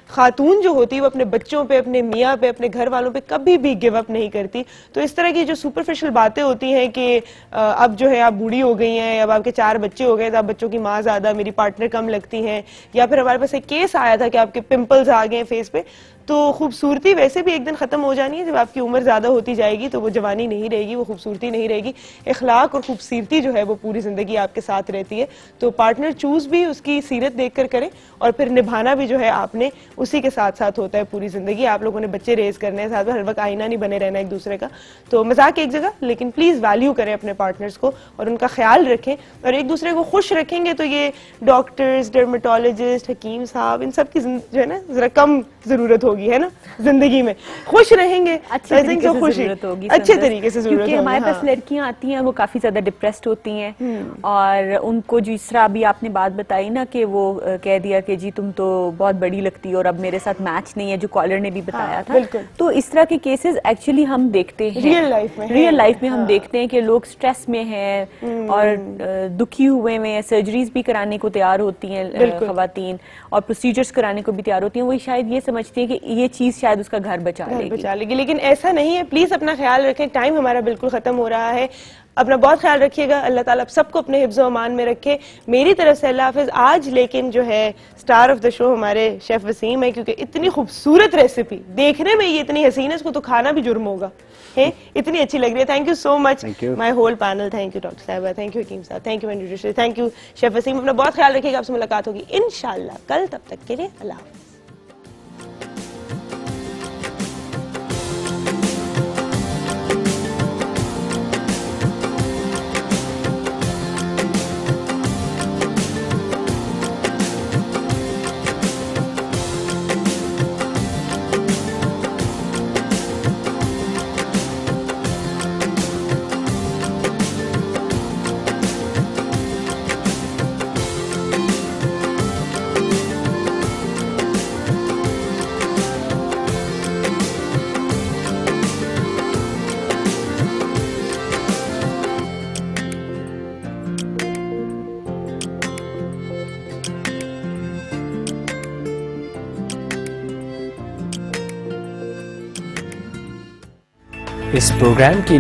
S1: खातून जो होती है वो अपने बच्चों पे, अपने मियाँ पे, अपने घर वालों पे कभी भी गिव अप नहीं करती। तो इस तरह की जो सुपरफिशियल बातें होती हैं कि अब जो है आप बूढ़ी हो गई हैं, अब आपके 4 बच्चे हो गए तो आप बच्चों की माँ ज्यादा, मेरी पार्टनर कम लगती हैं, या फिर हमारे पास एक केस आया था कि आपके पिंपल्स आ गए फेस पे, तो खूबसूरती वैसे भी एक दिन खत्म हो जानी है। जब आपकी उम्र ज्यादा होती जाएगी तो वो जवानी नहीं रहेगी, वो खूबसूरती नहीं रहेगी। इखलाक और खूबसूरती जो है वो पूरी जिंदगी आपके साथ रहती है। तो पार्टनर चूज भी उसकी सीरत देखकर करें और फिर निभाना भी जो है आपने उसी के साथ साथ होता है पूरी जिंदगी। आप लोगों ने बच्चे रेज करने हैं, साथ में हर वक्त आईना नहीं बने रहना एक दूसरे का। तो मजाक एक जगह, लेकिन प्लीज वैल्यू करें अपने पार्टनर्स को और उनका ख्याल रखें और एक दूसरे को खुश रखेंगे तो ये डॉक्टर्स, डर्मेटोलॉजिस्ट, हकीम साहब, इन सब की जो है ना जरा कम जरूरत होगी होगी, है ना, जिंदगी में खुश रहेंगे,
S5: अच्छे तरीके से जरूरत होगी,
S1: अच्छे तरीके से जरूरत
S5: क्योंकि हमारे पास लड़कियां आती हैं वो काफी ज्यादा डिप्रेस्ड होती हैं और उनको जिस तरह अभी आपने बात बताई ना कि वो कह दिया कि जी तुम तो बहुत बड़ी लगती हो और अब मेरे साथ मैच नहीं है, जो कॉलर ने भी बताया था, तो इस तरह के केसेस एक्चुअली हम देखते हैं रियल लाइफ में हम देखते हैं कि लोग स्ट्रेस में हैं और दुखी हुए में सर्जरीज भी कराने को तैयार होती हैं खवातीन और प्रोसीजर्स कराने को भी तैयार होती हैं। वो शायद ये समझती है कि ये चीज शायद उसका घर बचा लेगी,
S1: लेकिन ऐसा नहीं है। प्लीज अपना ख्याल रखें, टाइम हमारा बिल्कुल खत्म हो रहा है, अपना बहुत ख्याल रखिएगा। अल्लाह ताला आप सबको अपने हिफ्ज़ो अमान में रखे। मेरी तरफ से अल्लाह हाफिज। आज लेकिन जो है स्टार ऑफ द शो हमारे शेफ वसीम है, क्योंकि इतनी खूबसूरत रेसिपी देखने में ये इतनी हसीन है, इसको तो खाना भी जुर्म होगा, है इतनी अच्छी लग रही है। Thank you so much my whole panel, thank you doctor साहिबा, थैंक यू हकीम साहब, thank you nutritionist, thank you chef Wasim. अपना बहुत ख्याल रखिएगा, आपसे मुलाकात होगी इंशाल्लाह कल, तब तक के लिए अल्लाह हाफिज।
S9: इस प्रोग्राम की